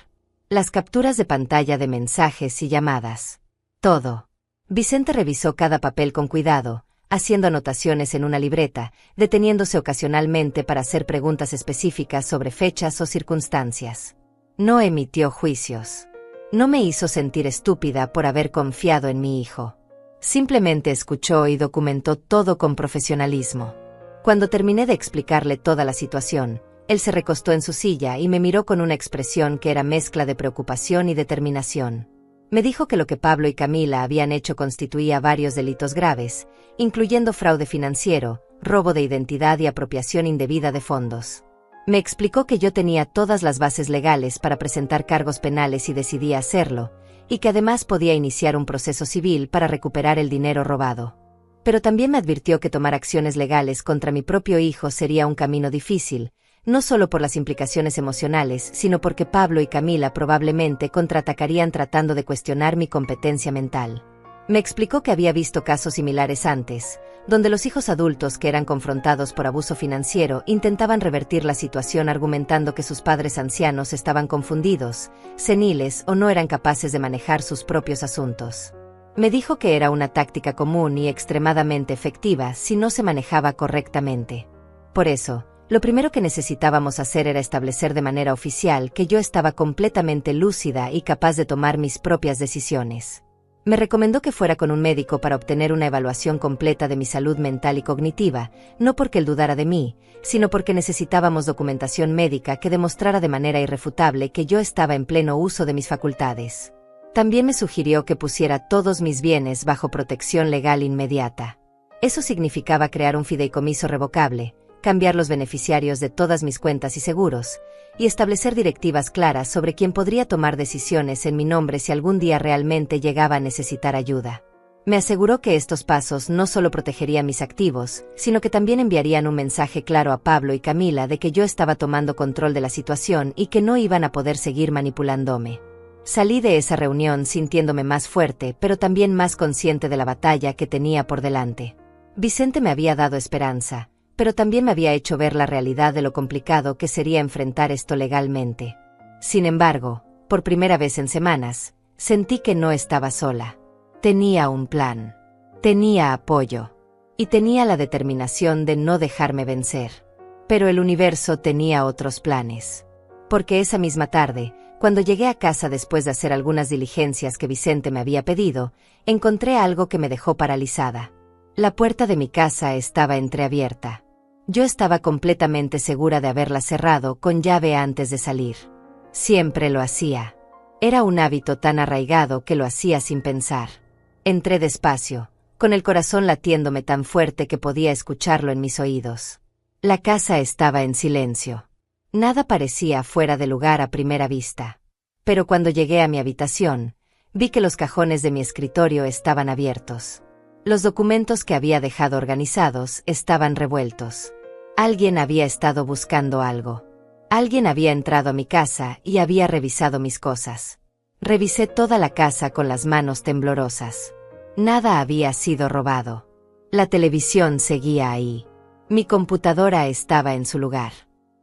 Speaker 1: Las capturas de pantalla de mensajes y llamadas. Todo. Vicente revisó cada papel con cuidado, haciendo anotaciones en una libreta, deteniéndose ocasionalmente para hacer preguntas específicas sobre fechas o circunstancias. No emitió juicios. No me hizo sentir estúpida por haber confiado en mi hijo. Simplemente escuchó y documentó todo con profesionalismo. Cuando terminé de explicarle toda la situación, él se recostó en su silla y me miró con una expresión que era mezcla de preocupación y determinación. Me dijo que lo que Pablo y Camila habían hecho constituía varios delitos graves, incluyendo fraude financiero, robo de identidad y apropiación indebida de fondos. Me explicó que yo tenía todas las bases legales para presentar cargos penales y decidía hacerlo, y que además podía iniciar un proceso civil para recuperar el dinero robado. Pero también me advirtió que tomar acciones legales contra mi propio hijo sería un camino difícil, no solo por las implicaciones emocionales, sino porque Pablo y Camila probablemente contraatacarían tratando de cuestionar mi competencia mental. Me explicó que había visto casos similares antes, donde los hijos adultos que eran confrontados por abuso financiero intentaban revertir la situación argumentando que sus padres ancianos estaban confundidos, seniles o no eran capaces de manejar sus propios asuntos. Me dijo que era una táctica común y extremadamente efectiva si no se manejaba correctamente. Por eso, lo primero que necesitábamos hacer era establecer de manera oficial que yo estaba completamente lúcida y capaz de tomar mis propias decisiones. Me recomendó que fuera con un médico para obtener una evaluación completa de mi salud mental y cognitiva, no porque él dudara de mí, sino porque necesitábamos documentación médica que demostrara de manera irrefutable que yo estaba en pleno uso de mis facultades. También me sugirió que pusiera todos mis bienes bajo protección legal inmediata. Eso significaba crear un fideicomiso revocable, cambiar los beneficiarios de todas mis cuentas y seguros, y establecer directivas claras sobre quién podría tomar decisiones en mi nombre si algún día realmente llegaba a necesitar ayuda. Me aseguró que estos pasos no solo protegerían mis activos, sino que también enviarían un mensaje claro a Pablo y Camila de que yo estaba tomando control de la situación y que no iban a poder seguir manipulándome. Salí de esa reunión sintiéndome más fuerte, pero también más consciente de la batalla que tenía por delante. Vicente me había dado esperanza, pero también me había hecho ver la realidad de lo complicado que sería enfrentar esto legalmente. Sin embargo, por primera vez en semanas, sentí que no estaba sola. Tenía un plan. Tenía apoyo. Y tenía la determinación de no dejarme vencer. Pero el universo tenía otros planes. Porque esa misma tarde, cuando llegué a casa después de hacer algunas diligencias que Vicente me había pedido, encontré algo que me dejó paralizada. La puerta de mi casa estaba entreabierta. Yo estaba completamente segura de haberla cerrado con llave antes de salir. Siempre lo hacía. Era un hábito tan arraigado que lo hacía sin pensar. Entré despacio, con el corazón latiéndome tan fuerte que podía escucharlo en mis oídos. La casa estaba en silencio. Nada parecía fuera de lugar a primera vista. Pero cuando llegué a mi habitación, vi que los cajones de mi escritorio estaban abiertos. Los documentos que había dejado organizados estaban revueltos. Alguien había estado buscando algo. Alguien había entrado a mi casa y había revisado mis cosas. Revisé toda la casa con las manos temblorosas. Nada había sido robado. La televisión seguía ahí. Mi computadora estaba en su lugar.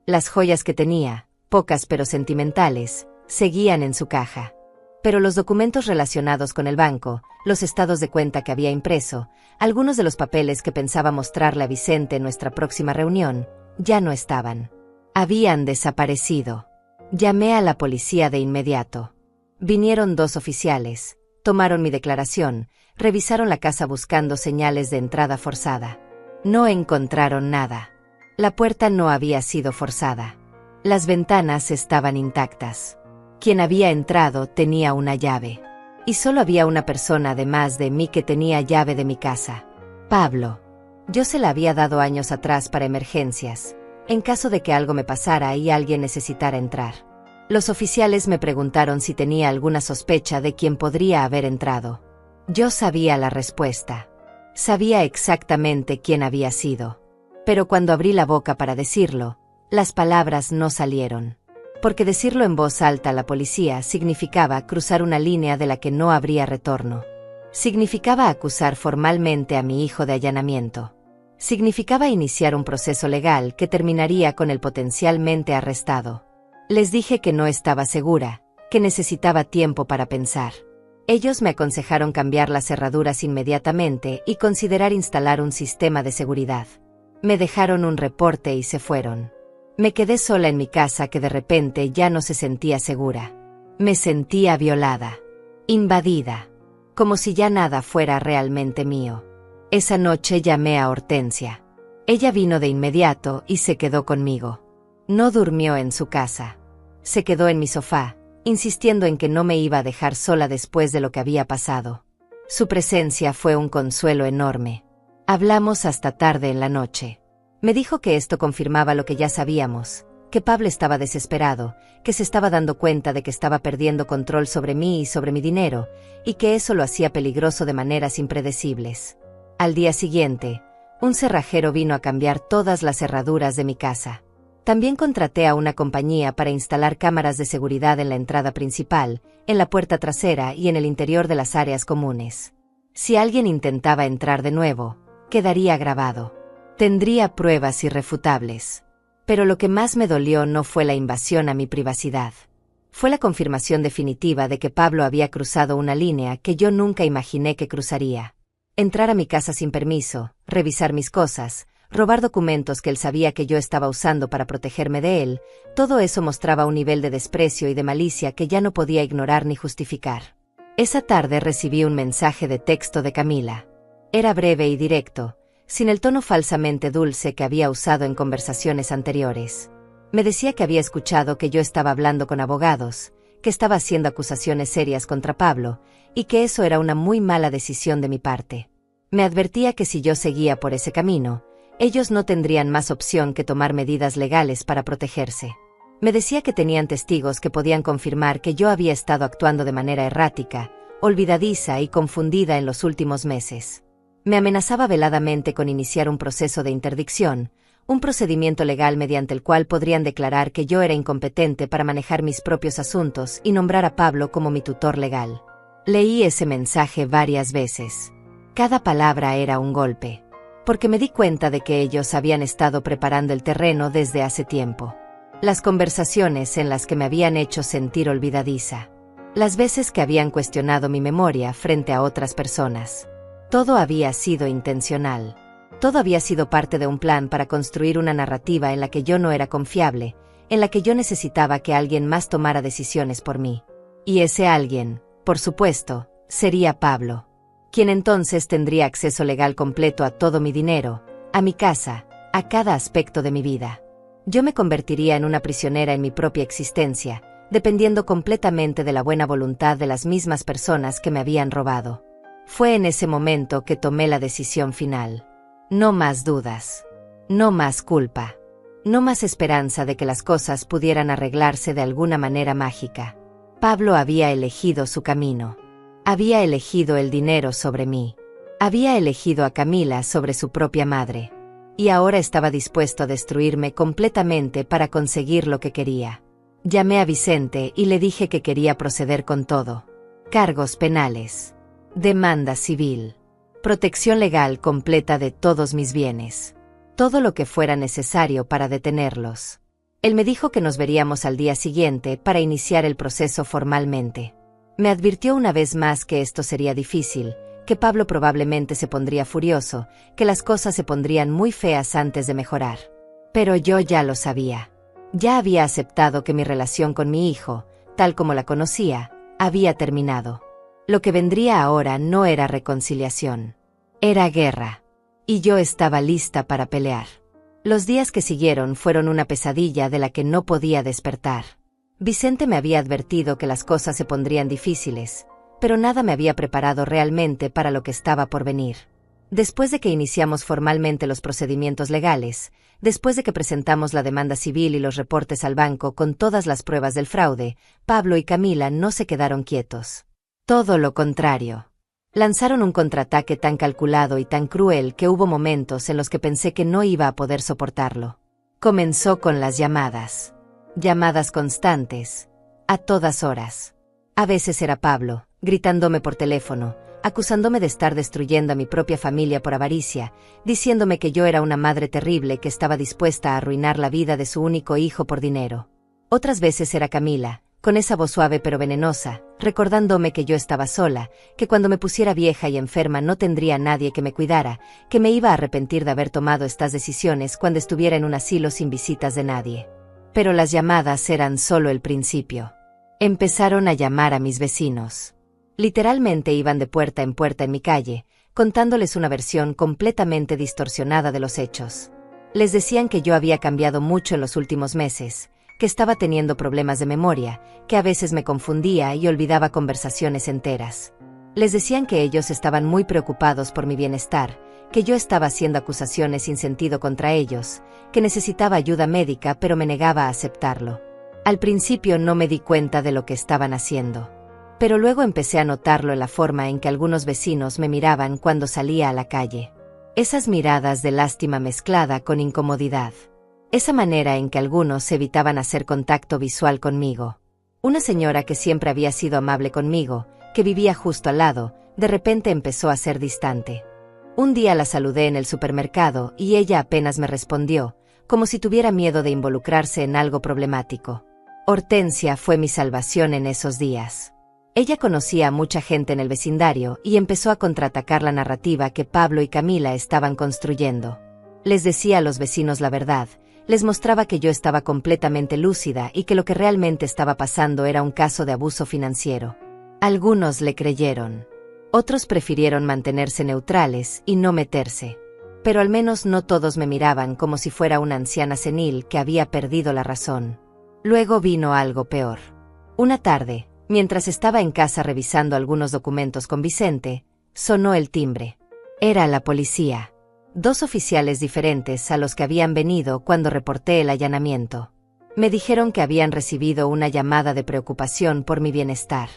Speaker 1: Las joyas que tenía, pocas pero sentimentales, seguían en su caja. Pero los documentos relacionados con el banco, los estados de cuenta que había impreso, algunos de los papeles que pensaba mostrarle a Vicente en nuestra próxima reunión, ya no estaban. Habían desaparecido. Llamé a la policía de inmediato. Vinieron 2 oficiales, tomaron mi declaración, revisaron la casa buscando señales de entrada forzada. No encontraron nada. La puerta no había sido forzada. Las ventanas estaban intactas. Quien había entrado tenía una llave. Y solo había una persona además de mí que tenía llave de mi casa. Pablo. Yo se la había dado años atrás para emergencias, en caso de que algo me pasara y alguien necesitara entrar. Los oficiales me preguntaron si tenía alguna sospecha de quién podría haber entrado. Yo sabía la respuesta. Sabía exactamente quién había sido. Pero cuando abrí la boca para decirlo, las palabras no salieron. Porque decirlo en voz alta a la policía significaba cruzar una línea de la que no habría retorno. Significaba acusar formalmente a mi hijo de allanamiento. Significaba iniciar un proceso legal que terminaría con el potencialmente arrestado. Les dije que no estaba segura, que necesitaba tiempo para pensar. Ellos me aconsejaron cambiar las cerraduras inmediatamente y considerar instalar un sistema de seguridad. Me dejaron un reporte y se fueron. Me quedé sola en mi casa que de repente ya no se sentía segura. Me sentía violada, invadida, como si ya nada fuera realmente mío. Esa noche llamé a Hortensia. Ella vino de inmediato y se quedó conmigo. No durmió en su casa. Se quedó en mi sofá, insistiendo en que no me iba a dejar sola después de lo que había pasado. Su presencia fue un consuelo enorme. Hablamos hasta tarde en la noche. Me dijo que esto confirmaba lo que ya sabíamos, que Pablo estaba desesperado, que se estaba dando cuenta de que estaba perdiendo control sobre mí y sobre mi dinero, y que eso lo hacía peligroso de maneras impredecibles. Al día siguiente, un cerrajero vino a cambiar todas las cerraduras de mi casa. También contraté a una compañía para instalar cámaras de seguridad en la entrada principal, en la puerta trasera y en el interior de las áreas comunes. Si alguien intentaba entrar de nuevo, quedaría grabado. Tendría pruebas irrefutables. Pero lo que más me dolió no fue la invasión a mi privacidad. Fue la confirmación definitiva de que Pablo había cruzado una línea que yo nunca imaginé que cruzaría. Entrar a mi casa sin permiso, revisar mis cosas, robar documentos que él sabía que yo estaba usando para protegerme de él, todo eso mostraba un nivel de desprecio y de malicia que ya no podía ignorar ni justificar. Esa tarde recibí un mensaje de texto de Camila. Era breve y directo, sin el tono falsamente dulce que había usado en conversaciones anteriores. Me decía que había escuchado que yo estaba hablando con abogados, que estaba haciendo acusaciones serias contra Pablo, y que eso era una muy mala decisión de mi parte. Me advertía que si yo seguía por ese camino, ellos no tendrían más opción que tomar medidas legales para protegerse. Me decía que tenían testigos que podían confirmar que yo había estado actuando de manera errática, olvidadiza y confundida en los últimos meses. Me amenazaba veladamente con iniciar un proceso de interdicción, un procedimiento legal mediante el cual podrían declarar que yo era incompetente para manejar mis propios asuntos y nombrar a Pablo como mi tutor legal. Leí ese mensaje varias veces. Cada palabra era un golpe, porque me di cuenta de que ellos habían estado preparando el terreno desde hace tiempo. Las conversaciones en las que me habían hecho sentir olvidadiza. Las veces que habían cuestionado mi memoria frente a otras personas. Todo había sido intencional. Todo había sido parte de un plan para construir una narrativa en la que yo no era confiable, en la que yo necesitaba que alguien más tomara decisiones por mí. Y ese alguien, por supuesto, sería Pablo, quien entonces tendría acceso legal completo a todo mi dinero, a mi casa, a cada aspecto de mi vida. Yo me convertiría en una prisionera en mi propia existencia, dependiendo completamente de la buena voluntad de las mismas personas que me habían robado. Fue en ese momento que tomé la decisión final. No más dudas. No más culpa. No más esperanza de que las cosas pudieran arreglarse de alguna manera mágica. Pablo había elegido su camino. Había elegido el dinero sobre mí. Había elegido a Camila sobre su propia madre. Y ahora estaba dispuesto a destruirme completamente para conseguir lo que quería. Llamé a Vicente y le dije que quería proceder con todo. Cargos penales. Demanda civil. Protección legal completa de todos mis bienes. Todo lo que fuera necesario para detenerlos. Él me dijo que nos veríamos al día siguiente para iniciar el proceso formalmente. Me advirtió una vez más que esto sería difícil, que Pablo probablemente se pondría furioso, que las cosas se pondrían muy feas antes de mejorar. Pero yo ya lo sabía. Ya había aceptado que mi relación con mi hijo, tal como la conocía, había terminado. Lo que vendría ahora no era reconciliación. Era guerra. Y yo estaba lista para pelear. Los días que siguieron fueron una pesadilla de la que no podía despertar. Vicente me había advertido que las cosas se pondrían difíciles, pero nada me había preparado realmente para lo que estaba por venir. Después de que iniciamos formalmente los procedimientos legales, después de que presentamos la demanda civil y los reportes al banco con todas las pruebas del fraude, Pablo y Camila no se quedaron quietos. Todo lo contrario. Lanzaron un contraataque tan calculado y tan cruel que hubo momentos en los que pensé que no iba a poder soportarlo. Comenzó con las llamadas. Llamadas constantes, a todas horas. A veces era Pablo, gritándome por teléfono, acusándome de estar destruyendo a mi propia familia por avaricia, diciéndome que yo era una madre terrible que estaba dispuesta a arruinar la vida de su único hijo por dinero. Otras veces era Camila, con esa voz suave pero venenosa, recordándome que yo estaba sola, que cuando me pusiera vieja y enferma no tendría nadie que me cuidara, que me iba a arrepentir de haber tomado estas decisiones cuando estuviera en un asilo sin visitas de nadie. Pero las llamadas eran solo el principio. Empezaron a llamar a mis vecinos. Literalmente iban de puerta en mi calle, contándoles una versión completamente distorsionada de los hechos. Les decían que yo había cambiado mucho en los últimos meses, que estaba teniendo problemas de memoria, que a veces me confundía y olvidaba conversaciones enteras. Les decían que ellos estaban muy preocupados por mi bienestar, que yo estaba haciendo acusaciones sin sentido contra ellos, que necesitaba ayuda médica pero me negaba a aceptarlo. Al principio no me di cuenta de lo que estaban haciendo. Pero luego empecé a notarlo en la forma en que algunos vecinos me miraban cuando salía a la calle. Esas miradas de lástima mezclada con incomodidad. Esa manera en que algunos evitaban hacer contacto visual conmigo. Una señora que siempre había sido amable conmigo, que vivía justo al lado, de repente empezó a ser distante. Un día la saludé en el supermercado y ella apenas me respondió, como si tuviera miedo de involucrarse en algo problemático. Hortensia fue mi salvación en esos días. Ella conocía a mucha gente en el vecindario y empezó a contraatacar la narrativa que Pablo y Camila estaban construyendo. Les decía a los vecinos la verdad. Les mostraba que yo estaba completamente lúcida y que lo que realmente estaba pasando era un caso de abuso financiero. Algunos le creyeron. Otros prefirieron mantenerse neutrales y no meterse. Pero al menos no todos me miraban como si fuera una anciana senil que había perdido la razón. Luego vino algo peor. Una tarde, mientras estaba en casa revisando algunos documentos con Vicente, sonó el timbre. Era la policía. 2 oficiales diferentes a los que habían venido cuando reporté el allanamiento. Me dijeron que habían recibido una llamada de preocupación por mi bienestar.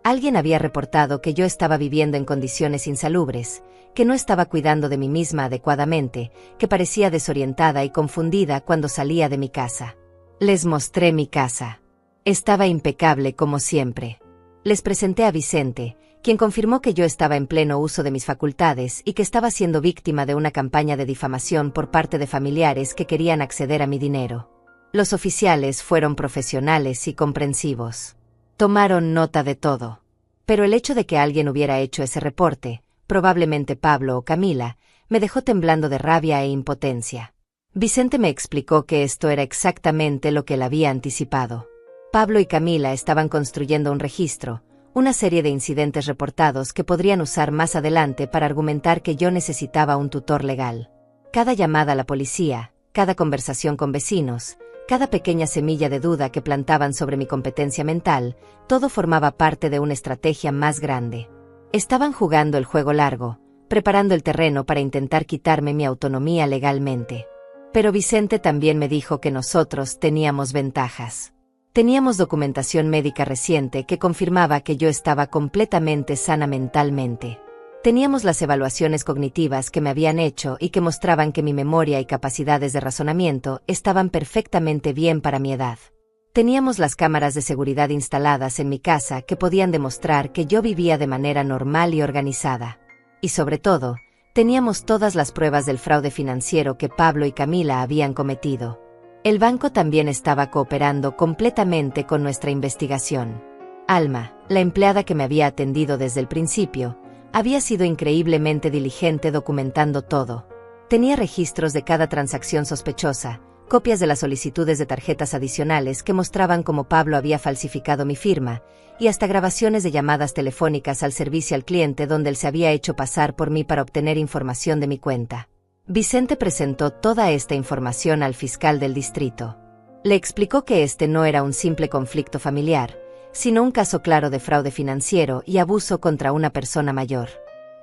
Speaker 1: Alguien había reportado que yo estaba viviendo en condiciones insalubres, que no estaba cuidando de mí misma adecuadamente, que parecía desorientada y confundida cuando salía de mi casa. Les mostré mi casa. Estaba impecable como siempre. Les presenté a Vicente, quien confirmó que yo estaba en pleno uso de mis facultades y que estaba siendo víctima de una campaña de difamación por parte de familiares que querían acceder a mi dinero. Los oficiales fueron profesionales y comprensivos. Tomaron nota de todo. Pero el hecho de que alguien hubiera hecho ese reporte, probablemente Pablo o Camila, me dejó temblando de rabia e impotencia. Vicente me explicó que esto era exactamente lo que él había anticipado. Pablo y Camila estaban construyendo un registro, una serie de incidentes reportados que podrían usar más adelante para argumentar que yo necesitaba un tutor legal. Cada llamada a la policía, cada conversación con vecinos, cada pequeña semilla de duda que plantaban sobre mi competencia mental, todo formaba parte de una estrategia más grande. Estaban jugando el juego largo, preparando el terreno para intentar quitarme mi autonomía legalmente. Pero Vicente también me dijo que nosotros teníamos ventajas. Teníamos documentación médica reciente que confirmaba que yo estaba completamente sana mentalmente. Teníamos las evaluaciones cognitivas que me habían hecho y que mostraban que mi memoria y capacidades de razonamiento estaban perfectamente bien para mi edad. Teníamos las cámaras de seguridad instaladas en mi casa que podían demostrar que yo vivía de manera normal y organizada. Y sobre todo, teníamos todas las pruebas del fraude financiero que Pablo y Camila habían cometido. El banco también estaba cooperando completamente con nuestra investigación. Alma, la empleada que me había atendido desde el principio, había sido increíblemente diligente documentando todo. Tenía registros de cada transacción sospechosa, copias de las solicitudes de tarjetas adicionales que mostraban cómo Pablo había falsificado mi firma, y hasta grabaciones de llamadas telefónicas al servicio al cliente donde él se había hecho pasar por mí para obtener información de mi cuenta. Vicente presentó toda esta información al fiscal del distrito. Le explicó que este no era un simple conflicto familiar, sino un caso claro de fraude financiero y abuso contra una persona mayor.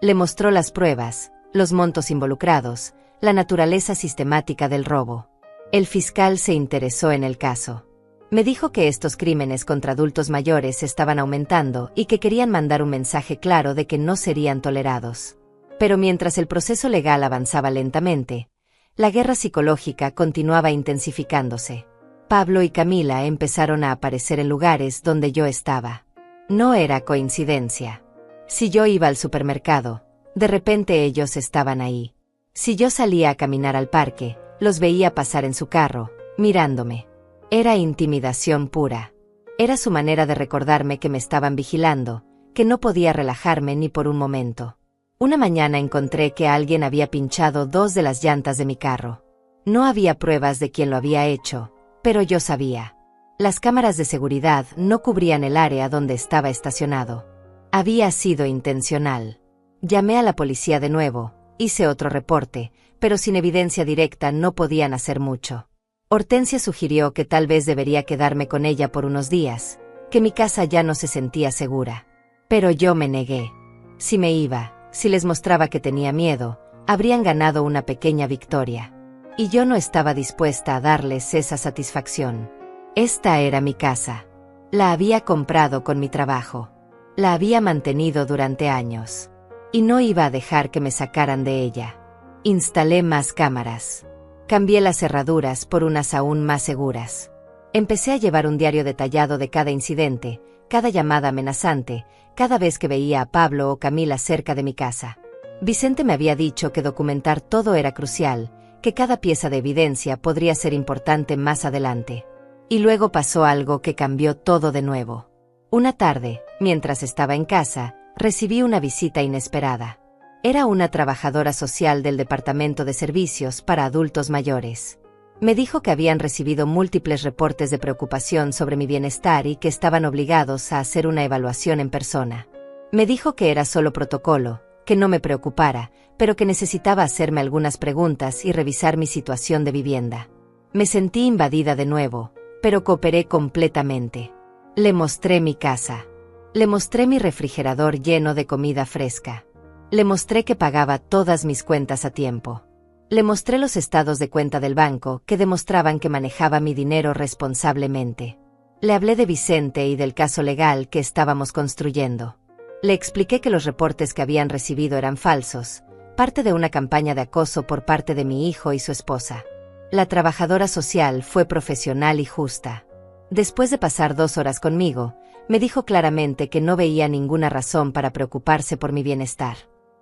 Speaker 1: Le mostró las pruebas, los montos involucrados, la naturaleza sistemática del robo. El fiscal se interesó en el caso. Me dijo que estos crímenes contra adultos mayores estaban aumentando y que querían mandar un mensaje claro de que no serían tolerados. Pero mientras el proceso legal avanzaba lentamente, la guerra psicológica continuaba intensificándose. Pablo y Camila empezaron a aparecer en lugares donde yo estaba. No era coincidencia. Si yo iba al supermercado, de repente ellos estaban ahí. Si yo salía a caminar al parque, los veía pasar en su carro, mirándome. Era intimidación pura. Era su manera de recordarme que me estaban vigilando, que no podía relajarme ni por un momento. Una mañana encontré que alguien había pinchado 2 de las llantas de mi carro. No había pruebas de quién lo había hecho, pero yo sabía. Las cámaras de seguridad no cubrían el área donde estaba estacionado. Había sido intencional. Llamé a la policía de nuevo, hice otro reporte, pero sin evidencia directa no podían hacer mucho. Hortensia sugirió que tal vez debería quedarme con ella por unos días, que mi casa ya no se sentía segura. Pero yo me negué. Si me iba, si les mostraba que tenía miedo, habrían ganado una pequeña victoria. Y yo no estaba dispuesta a darles esa satisfacción. Esta era mi casa. La había comprado con mi trabajo. La había mantenido durante años. Y no iba a dejar que me sacaran de ella. Instalé más cámaras. Cambié las cerraduras por unas aún más seguras. Empecé a llevar un diario detallado de cada incidente, cada llamada amenazante, cada vez que veía a Pablo o Camila cerca de mi casa. Vicente me había dicho que documentar todo era crucial, que cada pieza de evidencia podría ser importante más adelante. Y luego pasó algo que cambió todo de nuevo. Una tarde, mientras estaba en casa, recibí una visita inesperada. Era una trabajadora social del Departamento de Servicios para Adultos Mayores. Me dijo que habían recibido múltiples reportes de preocupación sobre mi bienestar y que estaban obligados a hacer una evaluación en persona. Me dijo que era solo protocolo, que no me preocupara, pero que necesitaba hacerme algunas preguntas y revisar mi situación de vivienda. Me sentí invadida de nuevo, pero cooperé completamente. Le mostré mi casa. Le mostré mi refrigerador lleno de comida fresca. Le mostré que pagaba todas mis cuentas a tiempo. Le mostré los estados de cuenta del banco que demostraban que manejaba mi dinero responsablemente. Le hablé de Vicente y del caso legal que estábamos construyendo. Le expliqué que los reportes que habían recibido eran falsos, parte de una campaña de acoso por parte de mi hijo y su esposa. La trabajadora social fue profesional y justa. Después de pasar 2 horas conmigo, me dijo claramente que no veía ninguna razón para preocuparse por mi bienestar.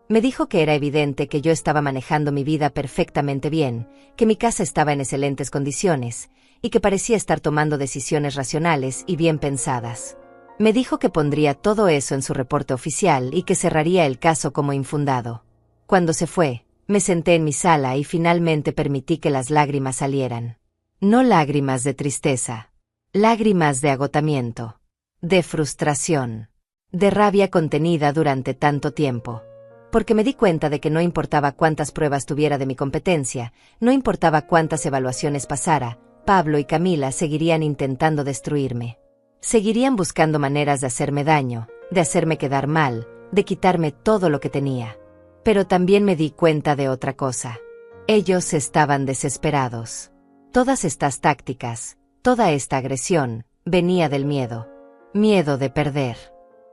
Speaker 1: Me dijo que era evidente que yo estaba manejando mi vida perfectamente bien, que mi casa estaba en excelentes condiciones, y que parecía estar tomando decisiones racionales y bien pensadas. Me dijo que pondría todo eso en su reporte oficial y que cerraría el caso como infundado. Cuando se fue, me senté en mi sala y finalmente permití que las lágrimas salieran. No lágrimas de tristeza. Lágrimas de agotamiento. De frustración. De rabia contenida durante tanto tiempo. Porque me di cuenta de que no importaba cuántas pruebas tuviera de mi competencia, no importaba cuántas evaluaciones pasara, Pablo y Camila seguirían intentando destruirme. Seguirían buscando maneras de hacerme daño, de hacerme quedar mal, de quitarme todo lo que tenía. Pero también me di cuenta de otra cosa. Ellos estaban desesperados. Todas estas tácticas, toda esta agresión, venía del miedo. Miedo de perder.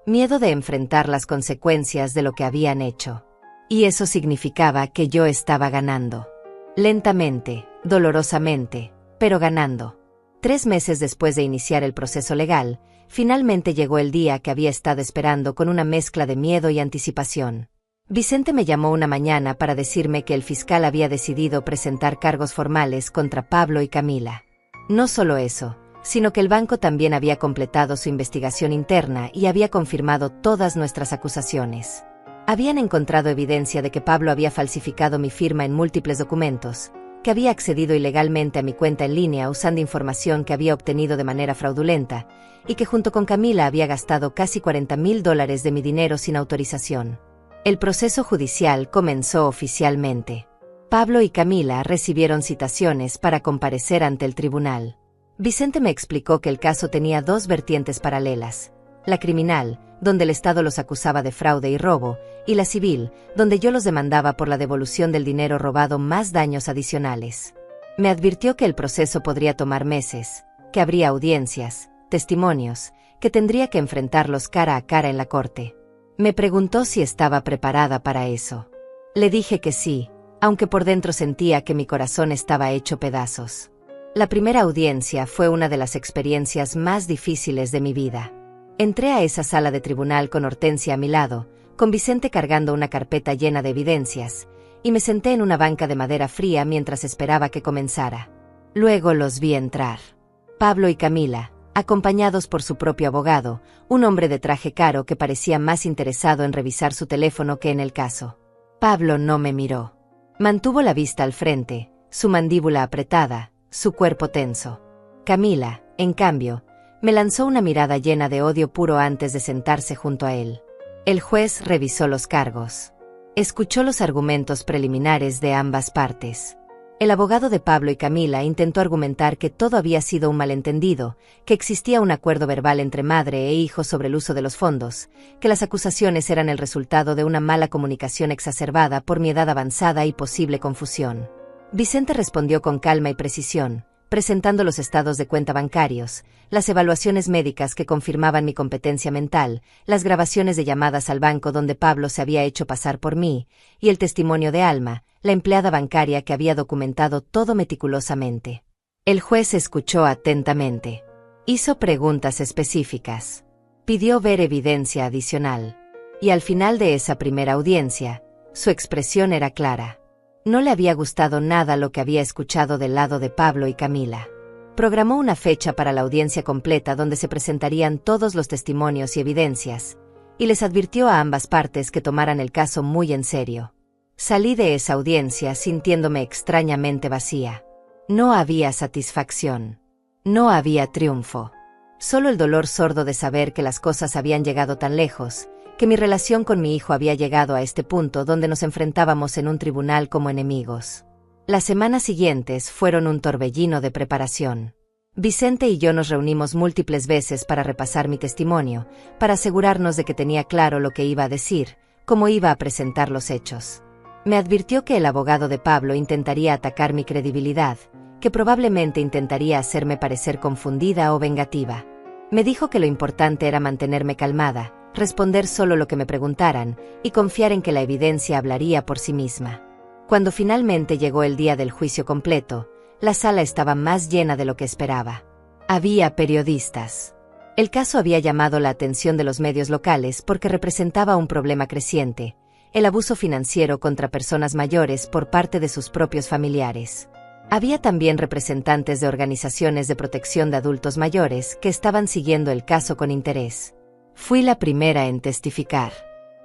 Speaker 1: Miedo de enfrentar las consecuencias de lo que habían hecho. Y eso significaba que yo estaba ganando. Lentamente, dolorosamente, pero ganando. 3 meses después de iniciar el proceso legal, finalmente llegó el día que había estado esperando con una mezcla de miedo y anticipación. Vicente me llamó una mañana para decirme que el fiscal había decidido presentar cargos formales contra Pablo y Camila. No solo eso, sino que el banco también había completado su investigación interna y había confirmado todas nuestras acusaciones. Habían encontrado evidencia de que Pablo había falsificado mi firma en múltiples documentos, que había accedido ilegalmente a mi cuenta en línea usando información que había obtenido de manera fraudulenta, y que junto con Camila había gastado casi $40,000 de mi dinero sin autorización. El proceso judicial comenzó oficialmente. Pablo y Camila recibieron citaciones para comparecer ante el tribunal. Vicente me explicó que el caso tenía 2 vertientes paralelas: la criminal, donde el Estado los acusaba de fraude y robo, y la civil, donde yo los demandaba por la devolución del dinero robado más daños adicionales. Me advirtió que el proceso podría tomar meses, que habría audiencias, testimonios, que tendría que enfrentarlos cara a cara en la corte. Me preguntó si estaba preparada para eso. Le dije que sí, aunque por dentro sentía que mi corazón estaba hecho pedazos. La primera audiencia fue una de las experiencias más difíciles de mi vida. Entré a esa sala de tribunal con Hortensia a mi lado, con Vicente cargando una carpeta llena de evidencias, y me senté en una banca de madera fría mientras esperaba que comenzara. Luego los vi entrar. Pablo y Camila, acompañados por su propio abogado, un hombre de traje caro que parecía más interesado en revisar su teléfono que en el caso. Pablo no me miró. Mantuvo la vista al frente, su mandíbula apretada, su cuerpo tenso. Camila, en cambio, me lanzó una mirada llena de odio puro antes de sentarse junto a él. El juez revisó los cargos. Escuchó los argumentos preliminares de ambas partes. El abogado de Pablo y Camila intentó argumentar que todo había sido un malentendido, que existía un acuerdo verbal entre madre e hijo sobre el uso de los fondos, que las acusaciones eran el resultado de una mala comunicación exacerbada por mi edad avanzada y posible confusión. Vicente respondió con calma y precisión, presentando los estados de cuenta bancarios, las evaluaciones médicas que confirmaban mi competencia mental, las grabaciones de llamadas al banco donde Pablo se había hecho pasar por mí, y el testimonio de Alma, la empleada bancaria que había documentado todo meticulosamente. El juez escuchó atentamente. Hizo preguntas específicas. Pidió ver evidencia adicional. Y al final de esa primera audiencia, su expresión era clara. No le había gustado nada lo que había escuchado del lado de Pablo y Camila. Programó una fecha para la audiencia completa donde se presentarían todos los testimonios y evidencias, y les advirtió a ambas partes que tomaran el caso muy en serio. Salí de esa audiencia sintiéndome extrañamente vacía. No había satisfacción. No había triunfo. Solo el dolor sordo de saber que las cosas habían llegado tan lejos, que mi relación con mi hijo había llegado a este punto donde nos enfrentábamos en un tribunal como enemigos. Las semanas siguientes fueron un torbellino de preparación. Vicente y yo nos reunimos múltiples veces para repasar mi testimonio, para asegurarnos de que tenía claro lo que iba a decir, cómo iba a presentar los hechos. Me advirtió que el abogado de Pablo intentaría atacar mi credibilidad, que probablemente intentaría hacerme parecer confundida o vengativa. Me dijo que lo importante era mantenerme calmada, responder solo lo que me preguntaran, y confiar en que la evidencia hablaría por sí misma. Cuando finalmente llegó el día del juicio completo, la sala estaba más llena de lo que esperaba. Había periodistas. El caso había llamado la atención de los medios locales porque representaba un problema creciente, el abuso financiero contra personas mayores por parte de sus propios familiares. Había también representantes de organizaciones de protección de adultos mayores que estaban siguiendo el caso con interés. Fui la primera en testificar.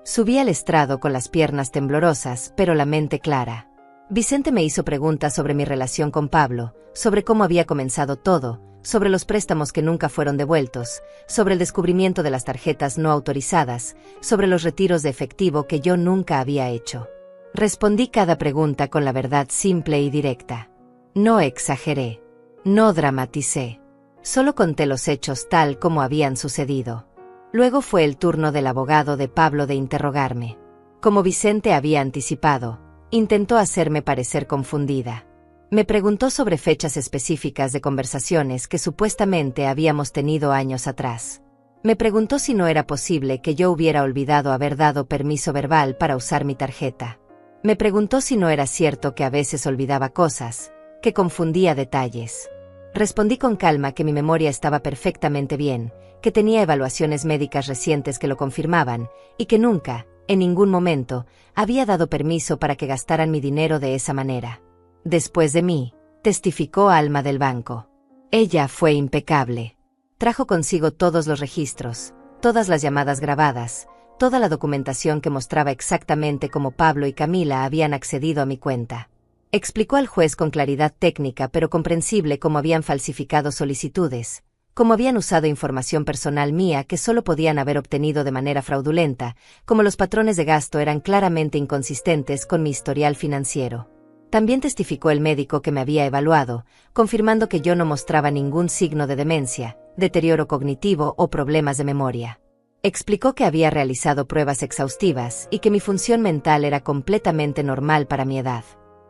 Speaker 1: Subí al estrado con las piernas temblorosas, pero la mente clara. Vicente me hizo preguntas sobre mi relación con Pablo, sobre cómo había comenzado todo, sobre los préstamos que nunca fueron devueltos, sobre el descubrimiento de las tarjetas no autorizadas, sobre los retiros de efectivo que yo nunca había hecho. Respondí cada pregunta con la verdad simple y directa. No exageré. No dramaticé. Solo conté los hechos tal como habían sucedido. Luego fue el turno del abogado de Pablo de interrogarme. Como Vicente había anticipado, intentó hacerme parecer confundida. Me preguntó sobre fechas específicas de conversaciones que supuestamente habíamos tenido años atrás. Me preguntó si no era posible que yo hubiera olvidado haber dado permiso verbal para usar mi tarjeta. Me preguntó si no era cierto que a veces olvidaba cosas, que confundía detalles. Respondí con calma que mi memoria estaba perfectamente bien, que tenía evaluaciones médicas recientes que lo confirmaban, y que nunca, en ningún momento, había dado permiso para que gastaran mi dinero de esa manera. Después de mí, testificó Alma del banco. Ella fue impecable. Trajo consigo todos los registros, todas las llamadas grabadas, toda la documentación que mostraba exactamente cómo Pablo y Camila habían accedido a mi cuenta. Explicó al juez con claridad técnica pero comprensible cómo habían falsificado solicitudes, cómo habían usado información personal mía que solo podían haber obtenido de manera fraudulenta, cómo los patrones de gasto eran claramente inconsistentes con mi historial financiero. También testificó el médico que me había evaluado, confirmando que yo no mostraba ningún signo de demencia, deterioro cognitivo o problemas de memoria. Explicó que había realizado pruebas exhaustivas y que mi función mental era completamente normal para mi edad.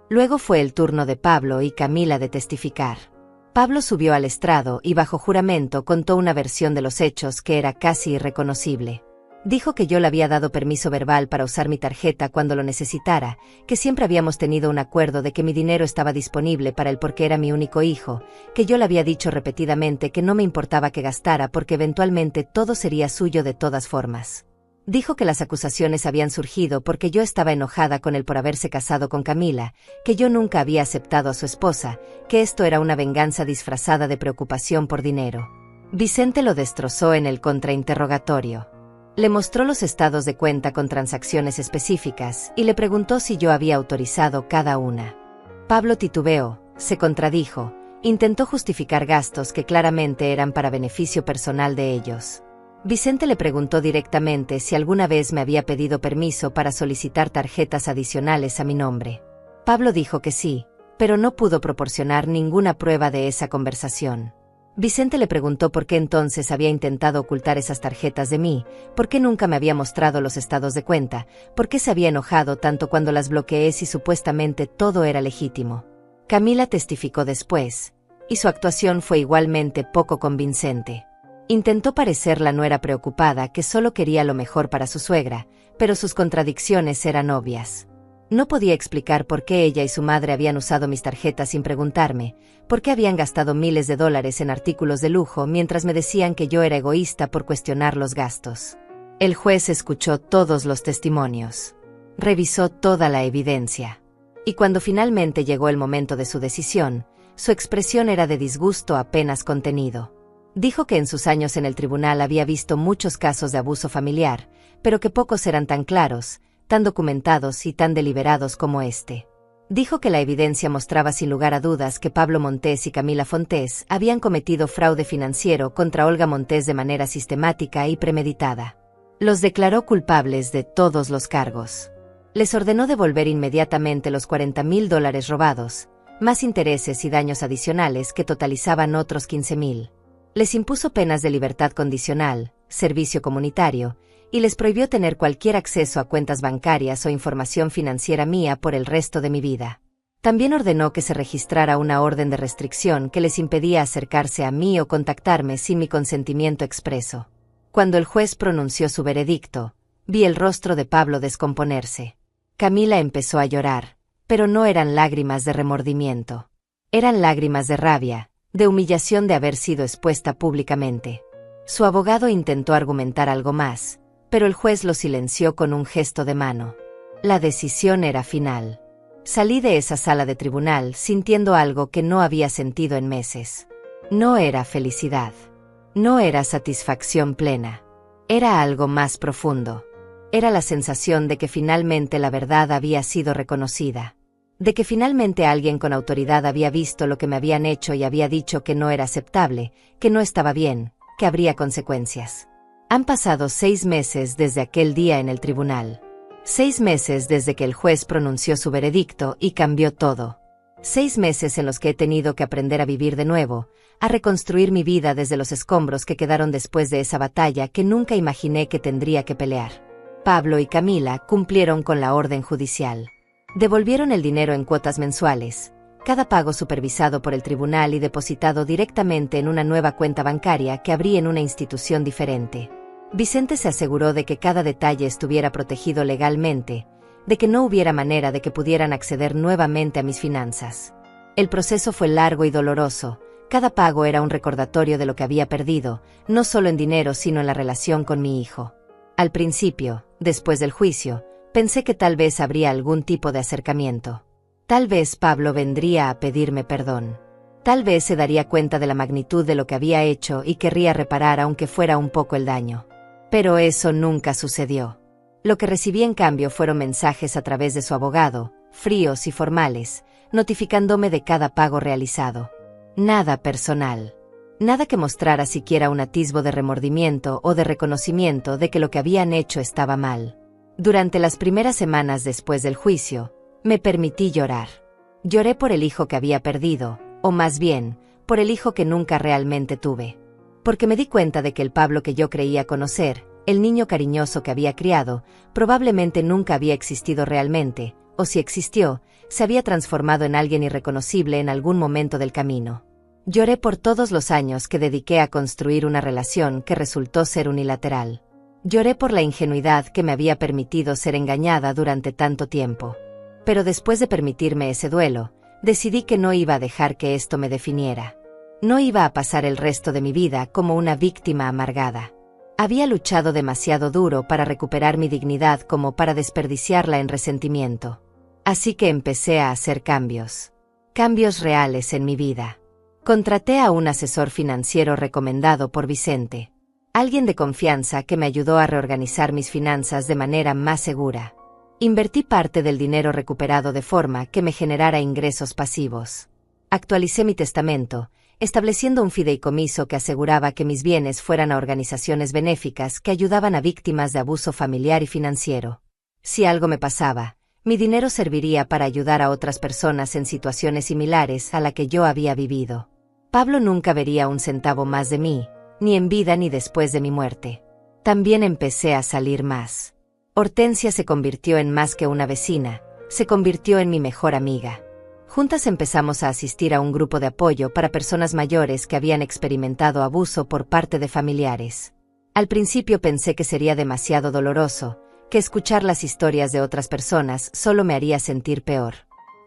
Speaker 1: Luego fue el turno de Pablo y Camila de testificar. Pablo subió al estrado y bajo juramento contó una versión de los hechos que era casi irreconocible. Dijo que yo le había dado permiso verbal para usar mi tarjeta cuando lo necesitara, que siempre habíamos tenido un acuerdo de que mi dinero estaba disponible para él porque era mi único hijo, que yo le había dicho repetidamente que no me importaba que gastara porque eventualmente todo sería suyo de todas formas. Dijo que las acusaciones habían surgido porque yo estaba enojada con él por haberse casado con Camila, que yo nunca había aceptado a su esposa, que esto era una venganza disfrazada de preocupación por dinero. Vicente lo destrozó en el contrainterrogatorio. Le mostró los estados de cuenta con transacciones específicas y le preguntó si yo había autorizado cada una. Pablo titubeó, se contradijo, intentó justificar gastos que claramente eran para beneficio personal de ellos. Vicente le preguntó directamente si alguna vez me había pedido permiso para solicitar tarjetas adicionales a mi nombre. Pablo dijo que sí, pero no pudo proporcionar ninguna prueba de esa conversación. Vicente le preguntó por qué entonces había intentado ocultar esas tarjetas de mí, por qué nunca me había mostrado los estados de cuenta, por qué se había enojado tanto cuando las bloqueé si supuestamente todo era legítimo. Camila testificó después, y su actuación fue igualmente poco convincente. Intentó parecer la nuera preocupada que solo quería lo mejor para su suegra, pero sus contradicciones eran obvias. No podía explicar por qué ella y su madre habían usado mis tarjetas sin preguntarme, por qué habían gastado miles de dólares en artículos de lujo mientras me decían que yo era egoísta por cuestionar los gastos. El juez escuchó todos los testimonios. Revisó toda la evidencia. Y cuando finalmente llegó el momento de su decisión, su expresión era de disgusto apenas contenido. Dijo que en sus años en el tribunal había visto muchos casos de abuso familiar, pero que pocos eran tan claros, tan documentados y tan deliberados como este. Dijo que la evidencia mostraba sin lugar a dudas que Pablo Montés y Camila Fontés habían cometido fraude financiero contra Olga Montés de manera sistemática y premeditada. Los declaró culpables de todos los cargos. Les ordenó devolver inmediatamente los $40,000 robados, más intereses y daños adicionales que totalizaban otros 15,000. Les impuso penas de libertad condicional, servicio comunitario, y les prohibió tener cualquier acceso a cuentas bancarias o información financiera mía por el resto de mi vida. También ordenó que se registrara una orden de restricción que les impedía acercarse a mí o contactarme sin mi consentimiento expreso. Cuando el juez pronunció su veredicto, vi el rostro de Pablo descomponerse. Camila empezó a llorar, pero no eran lágrimas de remordimiento. Eran lágrimas de rabia, de humillación de haber sido expuesta públicamente. Su abogado intentó argumentar algo más, pero el juez lo silenció con un gesto de mano. La decisión era final. Salí de esa sala de tribunal sintiendo algo que no había sentido en meses. No era felicidad. No era satisfacción plena. Era algo más profundo. Era la sensación de que finalmente la verdad había sido reconocida. De que finalmente alguien con autoridad había visto lo que me habían hecho y había dicho que no era aceptable, que no estaba bien, que habría consecuencias. Han pasado 6 meses desde aquel día en el tribunal. 6 meses desde que el juez pronunció su veredicto y cambió todo. 6 meses en los que he tenido que aprender a vivir de nuevo, a reconstruir mi vida desde los escombros que quedaron después de esa batalla que nunca imaginé que tendría que pelear. Pablo y Camila cumplieron con la orden judicial. Devolvieron el dinero en cuotas mensuales, cada pago supervisado por el tribunal y depositado directamente en una nueva cuenta bancaria que abrí en una institución diferente. Vicente se aseguró de que cada detalle estuviera protegido legalmente, de que no hubiera manera de que pudieran acceder nuevamente a mis finanzas. El proceso fue largo y doloroso. Cada pago era un recordatorio de lo que había perdido, no solo en dinero sino en la relación con mi hijo. Al principio, después del juicio, pensé que tal vez habría algún tipo de acercamiento. Tal vez Pablo vendría a pedirme perdón. Tal vez se daría cuenta de la magnitud de lo que había hecho y querría reparar aunque fuera un poco el daño. Pero eso nunca sucedió. Lo que recibí en cambio fueron mensajes a través de su abogado, fríos y formales, notificándome de cada pago realizado. Nada personal. Nada que mostrara siquiera un atisbo de remordimiento o de reconocimiento de que lo que habían hecho estaba mal. Durante las primeras semanas después del juicio, me permití llorar. Lloré por el hijo que había perdido, o más bien, por el hijo que nunca realmente tuve. Porque me di cuenta de que el Pablo que yo creía conocer, el niño cariñoso que había criado, probablemente nunca había existido realmente, o si existió, se había transformado en alguien irreconocible en algún momento del camino. Lloré por todos los años que dediqué a construir una relación que resultó ser unilateral. Lloré por la ingenuidad que me había permitido ser engañada durante tanto tiempo. Pero después de permitirme ese duelo, decidí que no iba a dejar que esto me definiera. No iba a pasar el resto de mi vida como una víctima amargada. Había luchado demasiado duro para recuperar mi dignidad como para desperdiciarla en resentimiento. Así que empecé a hacer cambios. Cambios reales en mi vida. Contraté a un asesor financiero recomendado por Vicente. Alguien de confianza que me ayudó a reorganizar mis finanzas de manera más segura. Invertí parte del dinero recuperado de forma que me generara ingresos pasivos. Actualicé mi testamento, estableciendo un fideicomiso que aseguraba que mis bienes fueran a organizaciones benéficas que ayudaban a víctimas de abuso familiar y financiero. Si algo me pasaba, mi dinero serviría para ayudar a otras personas en situaciones similares a la que yo había vivido. Pablo nunca vería un centavo más de mí, ni en vida ni después de mi muerte. También empecé a salir más. Hortensia se convirtió en más que una vecina, se convirtió en mi mejor amiga. Juntas empezamos a asistir a un grupo de apoyo para personas mayores que habían experimentado abuso por parte de familiares. Al principio pensé que sería demasiado doloroso, que escuchar las historias de otras personas solo me haría sentir peor.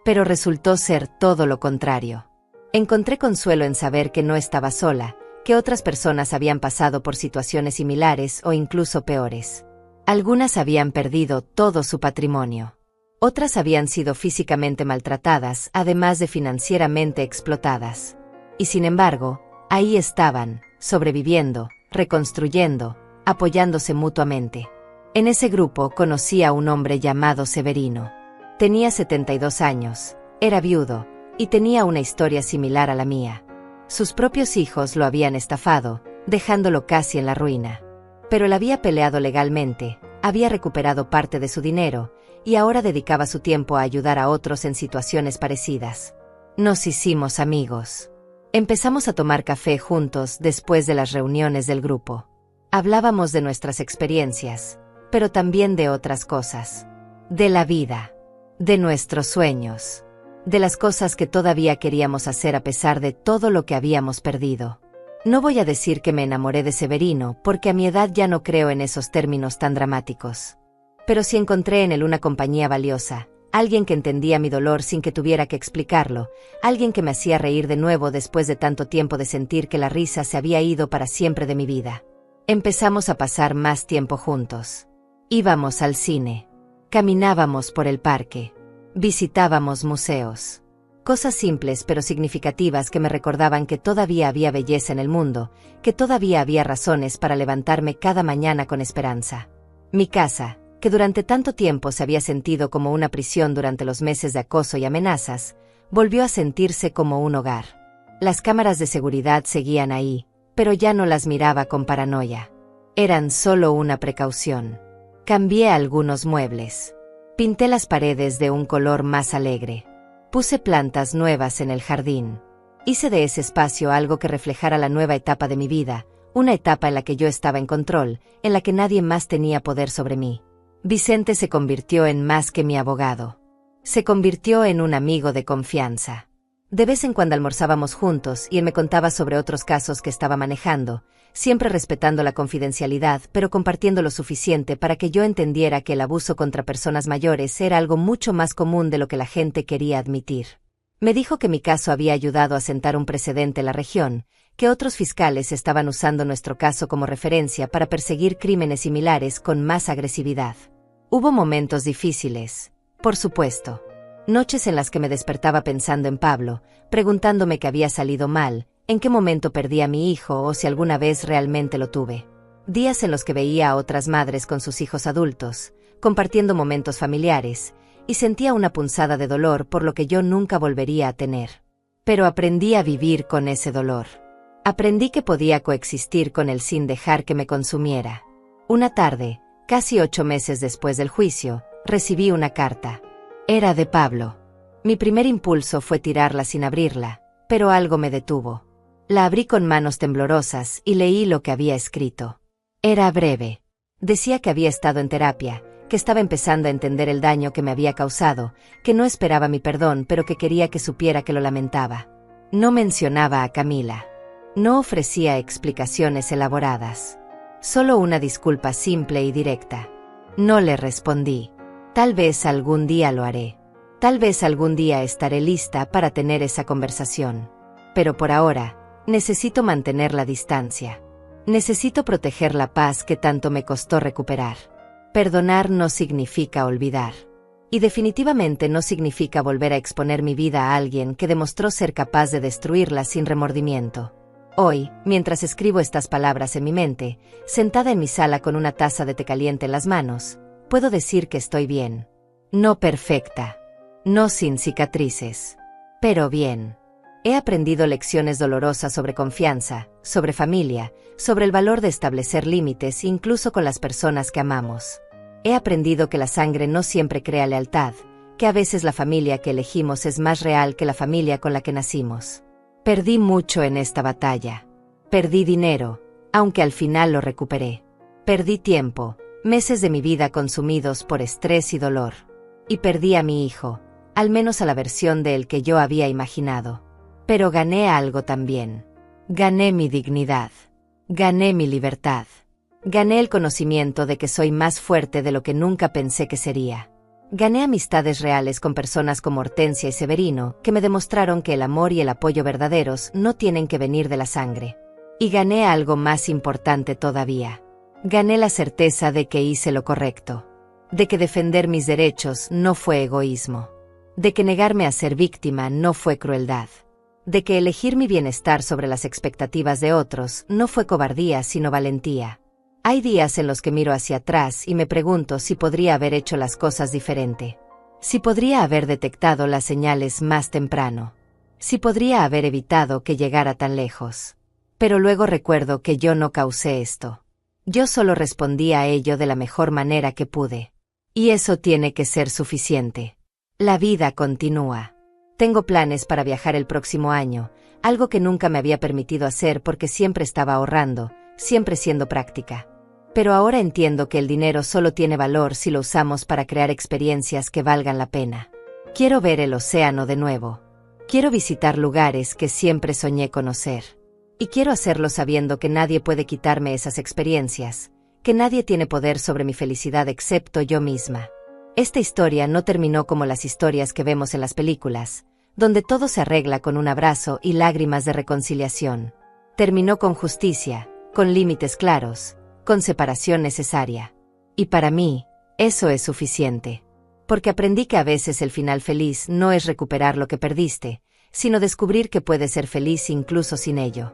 Speaker 1: Pero resultó ser todo lo contrario. Encontré consuelo en saber que no estaba sola, que otras personas habían pasado por situaciones similares o incluso peores. Algunas habían perdido todo su patrimonio. Otras habían sido físicamente maltratadas, además de financieramente explotadas. Y sin embargo, ahí estaban, sobreviviendo, reconstruyendo, apoyándose mutuamente. En ese grupo conocí a un hombre llamado Severino. Tenía 72 años, era viudo, y tenía una historia similar a la mía. Sus propios hijos lo habían estafado, dejándolo casi en la ruina. Pero él había peleado legalmente, había recuperado parte de su dinero, y ahora dedicaba su tiempo a ayudar a otros en situaciones parecidas. Nos hicimos amigos. Empezamos a tomar café juntos después de las reuniones del grupo. Hablábamos de nuestras experiencias, pero también de otras cosas. De la vida. De nuestros sueños. De las cosas que todavía queríamos hacer a pesar de todo lo que habíamos perdido. No voy a decir que me enamoré de Severino, porque a mi edad ya no creo en esos términos tan dramáticos. Pero sí encontré en él una compañía valiosa, alguien que entendía mi dolor sin que tuviera que explicarlo, alguien que me hacía reír de nuevo después de tanto tiempo de sentir que la risa se había ido para siempre de mi vida. Empezamos a pasar más tiempo juntos. Íbamos al cine. Caminábamos por el parque. Visitábamos museos. Cosas simples pero significativas que me recordaban que todavía había belleza en el mundo, que todavía había razones para levantarme cada mañana con esperanza. Mi casa, que durante tanto tiempo se había sentido como una prisión durante los meses de acoso y amenazas, volvió a sentirse como un hogar. Las cámaras de seguridad seguían ahí, pero ya no las miraba con paranoia. Eran solo una precaución. Cambié algunos muebles. Pinté las paredes de un color más alegre. Puse plantas nuevas en el jardín. Hice de ese espacio algo que reflejara la nueva etapa de mi vida, una etapa en la que yo estaba en control, en la que nadie más tenía poder sobre mí. Vicente se convirtió en más que mi abogado. Se convirtió en un amigo de confianza. De vez en cuando almorzábamos juntos y él me contaba sobre otros casos que estaba manejando, siempre respetando la confidencialidad, pero compartiendo lo suficiente para que yo entendiera que el abuso contra personas mayores era algo mucho más común de lo que la gente quería admitir. Me dijo que mi caso había ayudado a sentar un precedente en la región, que otros fiscales estaban usando nuestro caso como referencia para perseguir crímenes similares con más agresividad. Hubo momentos difíciles, por supuesto. Noches en las que me despertaba pensando en Pablo, preguntándome qué había salido mal, en qué momento perdí a mi hijo o si alguna vez realmente lo tuve. Días en los que veía a otras madres con sus hijos adultos, compartiendo momentos familiares, y sentía una punzada de dolor por lo que yo nunca volvería a tener. Pero aprendí a vivir con ese dolor. Aprendí que podía coexistir con él sin dejar que me consumiera. Una tarde, casi 8 meses después del juicio, recibí una carta. Era de Pablo. Mi primer impulso fue tirarla sin abrirla, pero algo me detuvo. La abrí con manos temblorosas y leí lo que había escrito. Era breve. Decía que había estado en terapia, que estaba empezando a entender el daño que me había causado, que no esperaba mi perdón pero que quería que supiera que lo lamentaba. No mencionaba a Camila. No ofrecía explicaciones elaboradas. Solo una disculpa simple y directa. No le respondí. Tal vez algún día lo haré. Tal vez algún día estaré lista para tener esa conversación. Pero por ahora, necesito mantener la distancia. Necesito proteger la paz que tanto me costó recuperar. Perdonar no significa olvidar. Y definitivamente no significa volver a exponer mi vida a alguien que demostró ser capaz de destruirla sin remordimiento. Hoy, mientras escribo estas palabras en mi mente, sentada en mi sala con una taza de té caliente en las manos, puedo decir que estoy bien. No perfecta. No sin cicatrices. Pero bien. He aprendido lecciones dolorosas sobre confianza, sobre familia, sobre el valor de establecer límites incluso con las personas que amamos. He aprendido que la sangre no siempre crea lealtad, que a veces la familia que elegimos es más real que la familia con la que nacimos. Perdí mucho en esta batalla. Perdí dinero, aunque al final lo recuperé. Perdí tiempo, meses de mi vida consumidos por estrés y dolor. Y perdí a mi hijo, al menos a la versión de él que yo había imaginado. Pero gané algo también. Gané mi dignidad. Gané mi libertad. Gané el conocimiento de que soy más fuerte de lo que nunca pensé que sería. Gané amistades reales con personas como Hortensia y Severino, que me demostraron que el amor y el apoyo verdaderos no tienen que venir de la sangre. Y gané algo más importante todavía. Gané la certeza de que hice lo correcto. De que defender mis derechos no fue egoísmo. De que negarme a ser víctima no fue crueldad. De que elegir mi bienestar sobre las expectativas de otros no fue cobardía sino valentía. Hay días en los que miro hacia atrás y me pregunto si podría haber hecho las cosas diferente. Si podría haber detectado las señales más temprano. Si podría haber evitado que llegara tan lejos. Pero luego recuerdo que yo no causé esto. Yo solo respondí a ello de la mejor manera que pude. Y eso tiene que ser suficiente. La vida continúa. Tengo planes para viajar el próximo año, algo que nunca me había permitido hacer porque siempre estaba ahorrando, siempre siendo práctica. Pero ahora entiendo que el dinero solo tiene valor si lo usamos para crear experiencias que valgan la pena. Quiero ver el océano de nuevo. Quiero visitar lugares que siempre soñé conocer. Y quiero hacerlo sabiendo que nadie puede quitarme esas experiencias, que nadie tiene poder sobre mi felicidad excepto yo misma. Esta historia no terminó como las historias que vemos en las películas, donde todo se arregla con un abrazo y lágrimas de reconciliación. Terminó con justicia, con límites claros, con separación necesaria. Y para mí, eso es suficiente. Porque aprendí que a veces el final feliz no es recuperar lo que perdiste, sino descubrir que puedes ser feliz incluso sin ello.